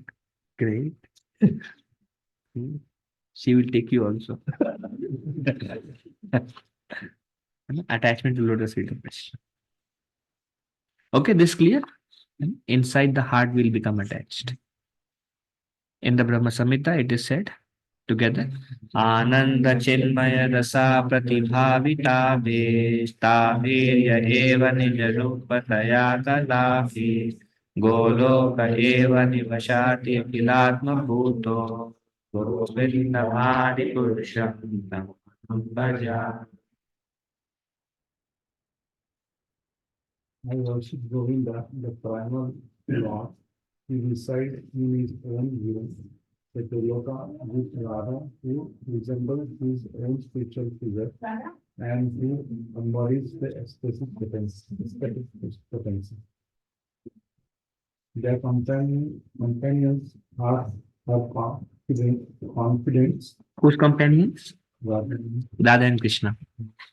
S1: Great. She will take you also. Attachment to lotus feet of Krishna. Okay, this clear? Inside the heart will become attached. In the Brahma Samhita, it is said together. Ananda Chinmaya Rasa Pratibhavita Veshtavirya Eva Nijarupataya Kalavi Goloka Eva Nivashati Kilatma Bhuto Guruvindamadi Purusham Bhaja.
S5: I worship Govinda, the primal Lord. He resides in his own room, the Goloka with Radha, who resembles his own spiritual figure and who embodies the aesthetic potential. Their companions are confidence,
S1: Whose companions?
S5: Radha,
S1: Radha and Krishna.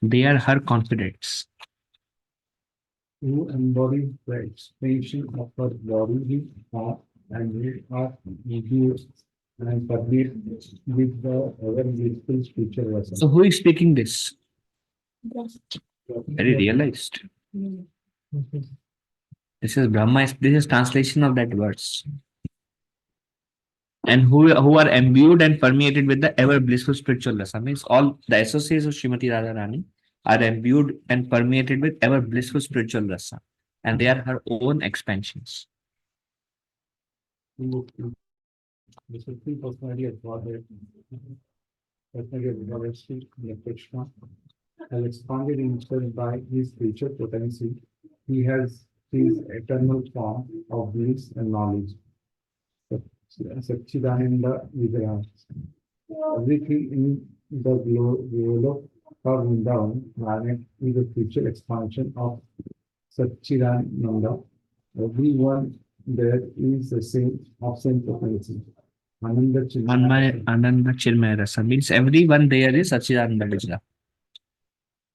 S1: They are her confidants.
S5: who embodies the expansion of her bodily heart and who are reduced and permeate with the ever beautiful spiritual lesson.
S1: So who is speaking this? Very realized. This is Brahma. This is translation of that verse. And who are imbued and permeated with the ever blissful spiritual rasa. Means all the associates of Srimati Radharani are imbued and permeated with ever blissful spiritual rasa. And they are her own expansions.
S5: The supreme personality of Godhead, personality of Godhead, Sri Krishna, has expanded himself by his spiritual potency. He has his eternal form of bliss and knowledge. Satchidananda Vigraha. Everything in the globe of Vrindavan planet is a future expansion of Satchidananda. Everyone there is the same potency.
S1: Ananda Chirmaya Rasa means everyone there is Sachidananda Vijna.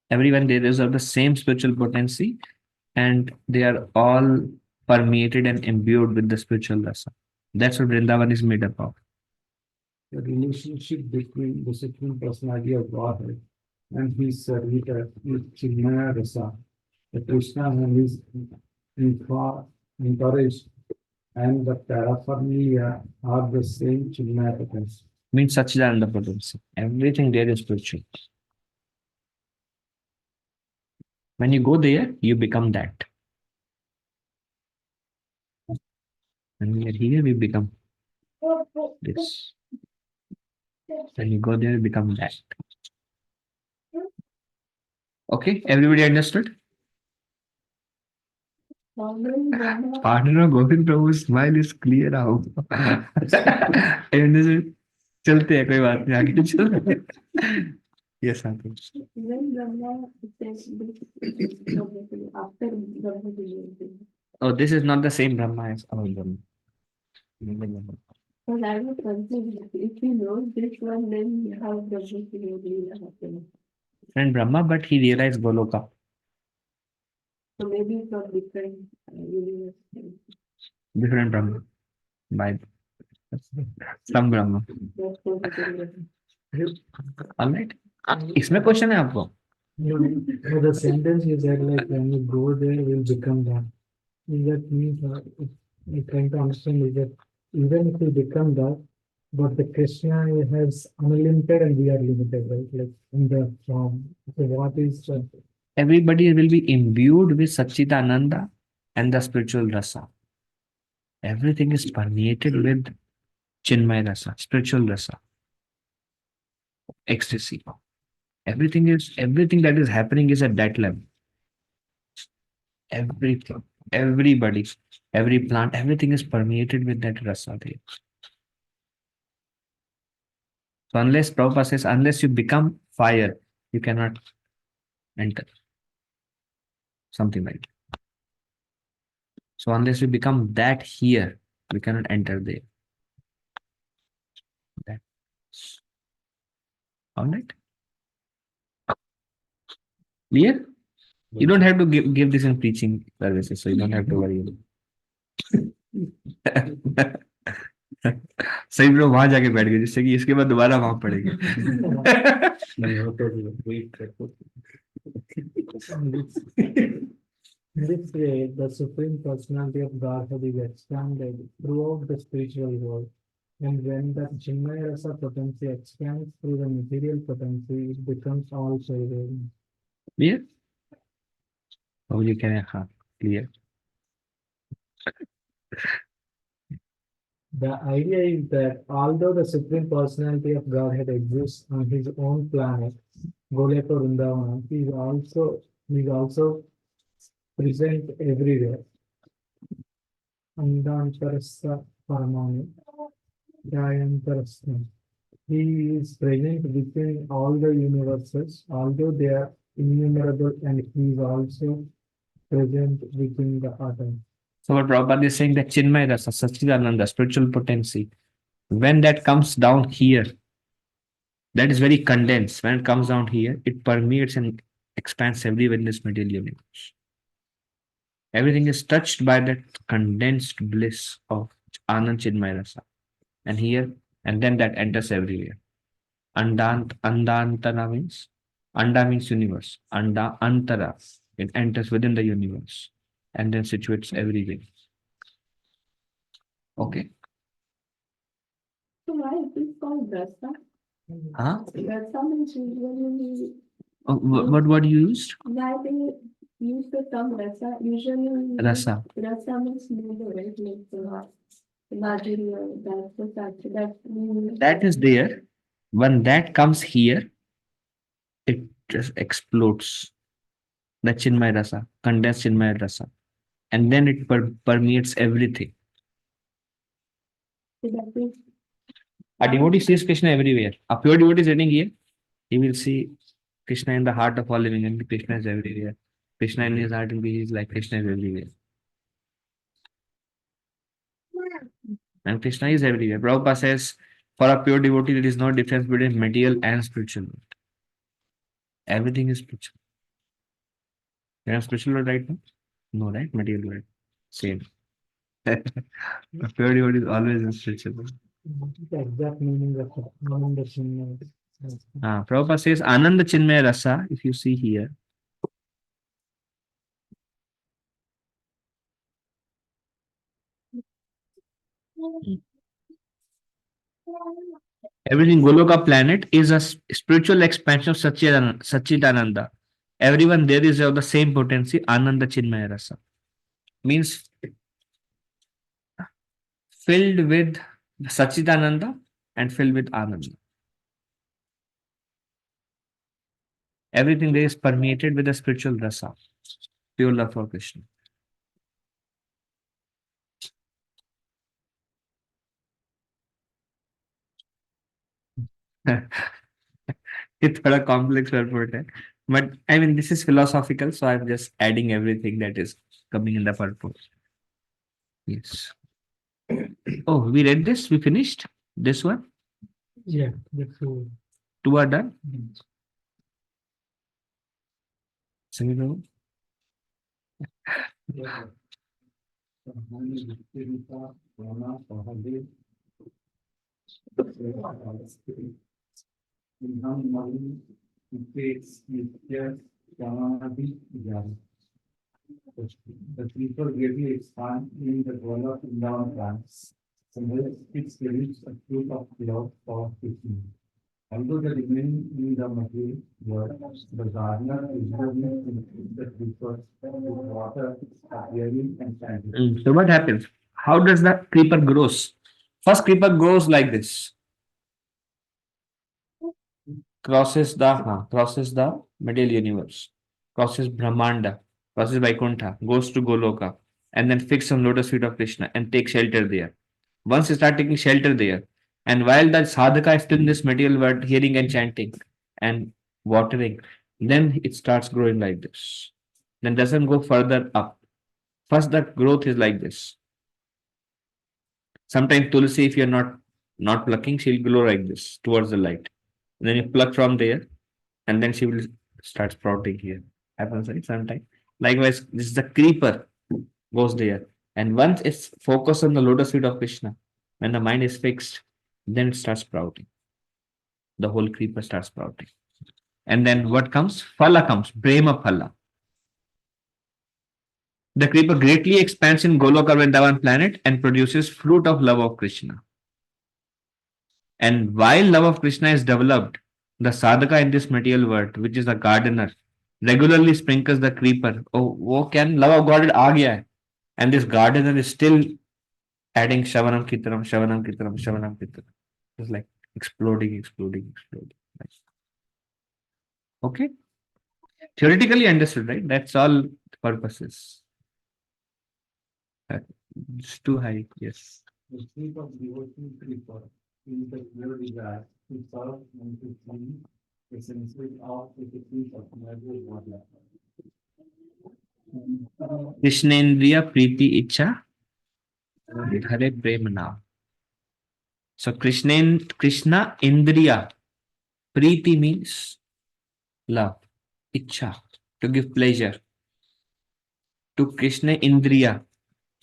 S1: Everyone there is of the same spiritual potency and they are all permeated and imbued with the spiritual rasa. That's what Vrindavan is made up of.
S5: The relationship between the Supreme Personality of Godhead and his servitor is Chinmaya Rasa. The Krishna who is encouraged and the paraphernalia are the same Chinmaya potency.
S1: Means Sachidananda potency. Everything there is spiritual. When you go there, you become that. When we are here, we become this. When you go there, you become that. Okay, everybody understood? Partner of Govind Prabhu's smile is clear out. चलते हैं कोई बात नहीं आगे चलते हैं. Yes, Ankur.
S4: When Brahma says after Brahma Vijay.
S1: Oh, this is not the same Brahma as our Brahma.
S4: Well, I was confused. If we know this one, then how does it really happen?
S1: Friend Brahma, but he realized Goloka.
S4: So maybe from different universe.
S1: Different Brahma. By some Brahma.
S4: That's so different.
S1: Alright. इसमें question है आपको?
S5: No, no, the sentence you said like when you go there, will become that. That means I trying to understand is that even if we become that, but the Krishna has unlimited and we are limited, right? Like in the form. So what is
S1: Everybody will be imbued with Satchitananda and the spiritual rasa. Everything is permeated with Chinmay rasa, spiritual rasa, ecstasy. Everything that is happening is at that level. Everything, everybody, every plant, everything is permeated with that rasa there. So unless Prabhupada says, unless you become fire, you cannot enter. Something like that. So unless we become that here, we cannot enter there. That. All right. Clear? You don't have to give this in preaching services, so you don't have to worry. सही bro वहां जाके बैठ गए जिससे कि इसके बाद दोबारा वहां पड़ेंगे
S5: in this way, the Supreme Personality of Godhead is expanded throughout the spiritual world. And when the Chinmaya Rasa potency expands through the material potency, it becomes all pervading.
S1: Clear? Oh, you can clear.
S5: The idea is that although the Supreme Personality of Godhead exists on his own planet, Goleka Vrindavana, he is also present everywhere. Andantarasa Paramanu, Dayantarasna. He is present within all the universes, although they are innumerable, and he is also present within the atom.
S1: So what Prabhupada is saying that Chinmay Rasa, Satchidananda, spiritual potency, when that comes down here, that is very condensed. When it comes down here, it permeates and expands everywhere in this material universe. Everything is touched by that condensed bliss of Anand Chinmay Rasa. And here, and then that enters everywhere. Andantara means, Anda means universe. Antara, it enters within the universe and then situates everywhere. Okay.
S4: So why is this called Rasa?
S1: Huh?
S4: Rasa means usually
S1: What you used?
S4: why they use the term Rasa. Usually
S1: Rasa.
S4: Rasa means more, right? Like Madhurya, that's the fact that
S1: That is there. When that comes here, it just explodes. The Chinmay Rasa, condensed Chinmay Rasa. And then it permeates everything.
S4: that is
S1: A devotee sees Krishna everywhere. A pure devotee is sitting here, he will see Krishna in the heart of all living, and Krishna is everywhere. Krishna in his heart will be like Krishna is everywhere. And Krishna is everywhere. Prabhupada says, for a pure devotee, there is no difference between material and spiritual world. Everything is spiritual. You have spiritual world right now? No, right? Material world. Same. A pure devotee is always in spiritual world.
S5: The exact meaning of Ananda Chinmaya.
S1: Prabhupada says Ananda Chinmaya Rasa, if you see here. Everything Goloka planet is a spiritual expansion of Satchitananda. Everyone there is of the same potency, Ananda Chinmaya Rasa. Means filled with Satchitananda and filled with Ananda. Everything there is permeated with the spiritual rasa, pure love for Krishna. ये थोड़ा complex purport है, but I mean this is philosophical, so I'm just adding everything that is coming in the purport. Yes. Oh, we read this. We finished this one.
S5: Yeah, that's all.
S1: Two are done. Singing
S5: Yeah. The people greatly expand in the goal of inbound plants. So it's released a fruit of love for fishing. Although the remaining in the material world, the gardener is moving to the creepers with water, appearing and standing.
S1: So what happens? How does the creeper grows? First creeper grows like this. Crosses the middle universe, crosses Brahmanda, crosses Vaikuntha, goes to Goloka, and then fix on lotus feet of Krishna and take shelter there. Once you start taking shelter there, and while that sadhaka is still in this material world, hearing and chanting and watering, then it starts growing like this. Then doesn't go further up. First, the growth is like this. Sometimes Tulsi, if you're not plucking, she'll glow like this towards the light. And then you pluck from there, and then she will start sprouting here. Happens right sometime. Likewise, this is the creeper goes there, and once it's focused on the lotus feet of Krishna, when the mind is fixed, then it starts sprouting. The whole creeper starts sprouting, and then what comes? Phala comes, prema phala. The creeper greatly expands in Goloka Vrindavan planet and produces fruit of love of Krishna. And while love of Krishna is developed, the sadhaka in this material world, which is a gardener, regularly sprinkles the creeper. Oh, वो can love of God आ गया है. And this gardener is still adding Shavanam Kitranam, Shavanam Kitranam, Shavanam Kitranam. It's like exploding, exploding, exploding. Nice. Okay. Theoretically understood, right? That's all the purposes. It's too high, yes.
S5: The sleep of devotion creeper is the pure desire to serve and to clean the senses of the peace of every water.
S1: Krishnendriya Preeti Icha Hare Prem Now. So Krishna Indriya Preeti means love, Icha, to give pleasure. To Krishna Indriya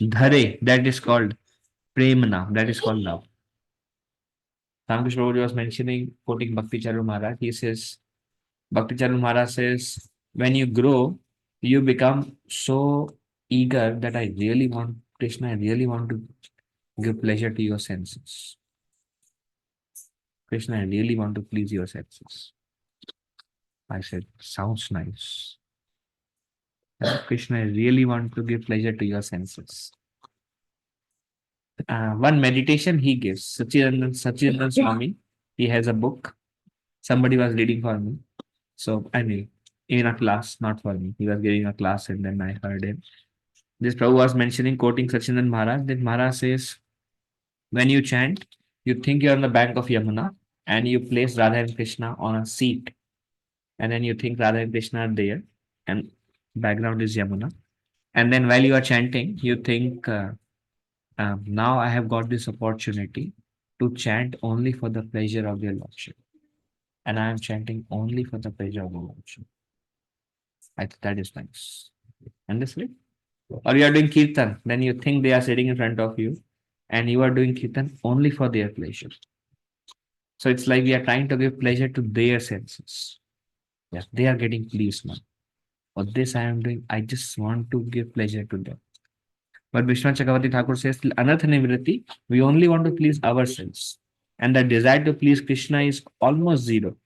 S1: Dhare, that is called Premna, that is called love. Ramakrishna Prabhuji was mentioning, quoting Bhakti Charu Maharaj, he says, Bhakti Charu Maharaj says, when you grow, you become so eager that I really want Krishna, I really want to give pleasure to your senses. Krishna, I really want to please your senses. I said, sounds nice. Krishna, I really want to give pleasure to your senses. One meditation he gives, Sachidanand Swami, he has a book. Somebody was reading for me. So, I mean, in a class, not for me. He was giving a class and then I heard him. This Prabhu was mentioning, quoting Sachidanand Maharaj, that Maharaj says, when you chant, you think you're on the bank of Yamuna and you place Radha and Krishna on a seat. And then you think Radha and Krishna are there and background is Yamuna. And then while you are chanting, you think, now I have got this opportunity to chant only for the pleasure of your Lordship. And I am chanting only for the pleasure of the Lordship. I think that is nice. Understood? Or you are doing Kirtan, then you think they are sitting in front of you and you are doing Kirtan only for their pleasure. So it's like we are trying to give pleasure to their senses. Yes, they are getting pleased now. For this I am doing, I just want to give pleasure to them. But Vishwanath Chakravarti Thakur says, Anartha Nivritti, we only want to please ourselves. And the desire to please Krishna is almost zero.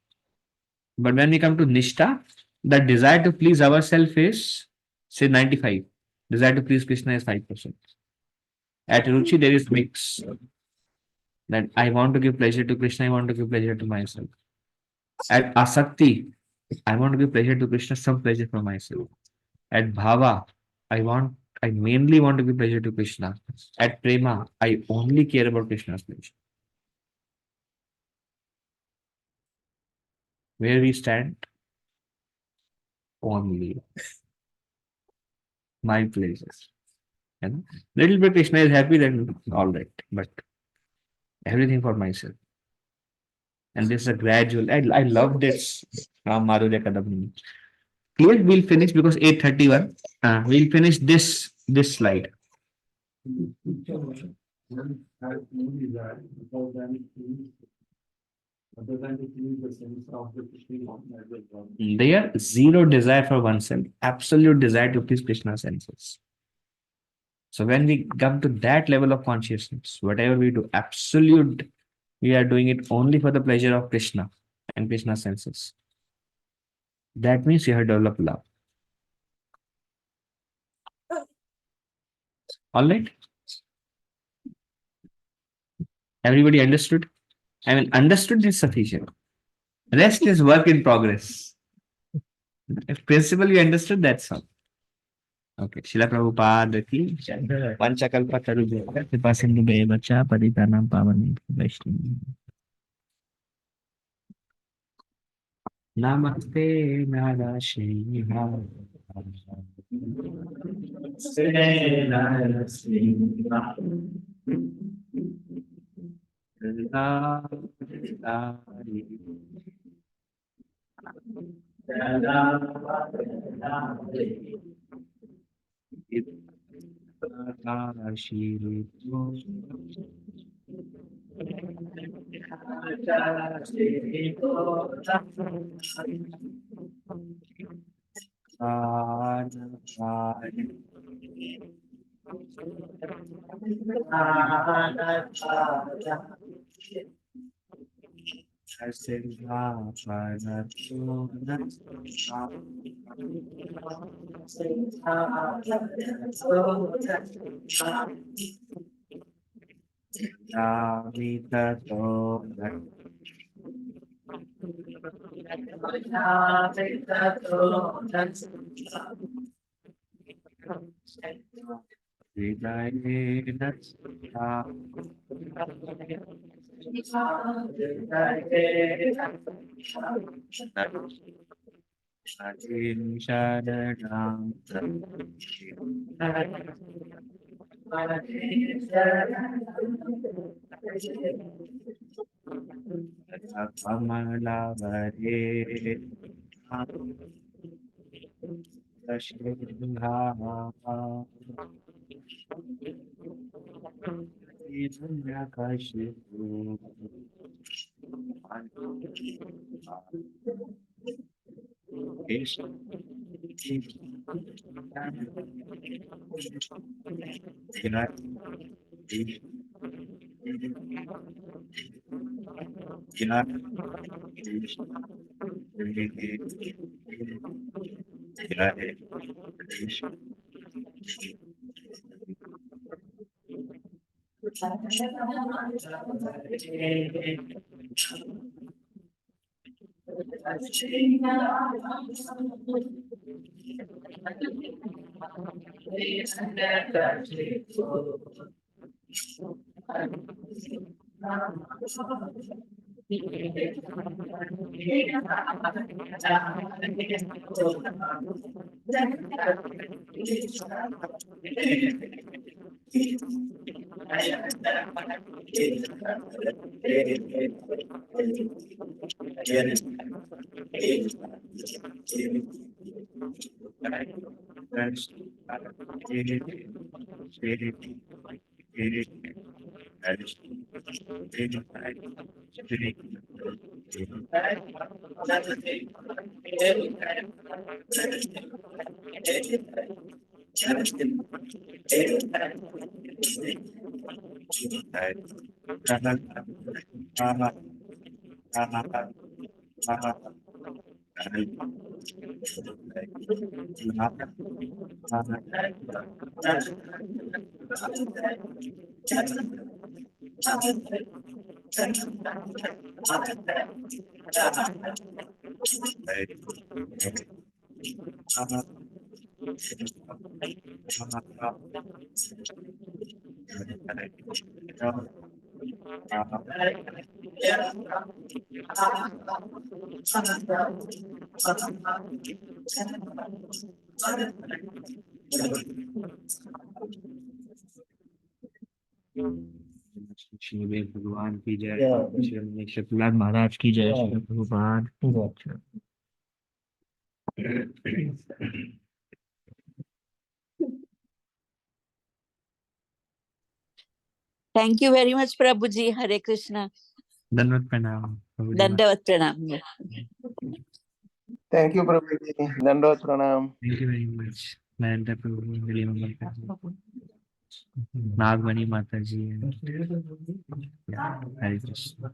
S1: But when we come to Nishtha, the desire to please ourselves is, say, 95. Desire to please Krishna is 5%. At Ruchi, there is mix. That I want to give pleasure to Krishna, I want to give pleasure to myself. At Asakti, I want to give pleasure to Krishna, some pleasure for myself. At Bhava, I mainly want to give pleasure to Krishna. At Prema, I only care about Krishna's pleasure. Where we stand, only my pleasures. And little bit Krishna is happy, then all right. But everything for myself. And this is a gradual. I love this Madhurya Kadamini. Clear? We'll finish because 8:31. We'll finish this slide. They are zero desire for oneself, absolute desire to please Krishna's senses. So when we come to that level of consciousness, whatever we do, absolute, we are doing it only for the pleasure of Krishna and Krishna's senses. That means you have developed love. All right? Everybody understood? I mean, understood is sufficient. Rest is work in progress. If principle you understood, that's all. Okay. Srila Prabhupada ki jai. Panchakalpa tarubhya kripa sindhu bheva paditanam pavane vaishnavi. Namaste Narashiha. Shri भगवान की जय, श्री शुक्लाल महाराज की जय, Shri Prabhupada.
S9: Thank you very much, Prabhuji. Hare Krishna.
S1: Dandavat pranam. Prabhuji.
S9: Dandavat pranam.
S10: Thank you, Prabhuji. Dandot Pranam.
S1: Thank you very much. Nayanta Prabhu, Nilima Mataji, Nagmani Mataji. Yeah, Hare Krishna.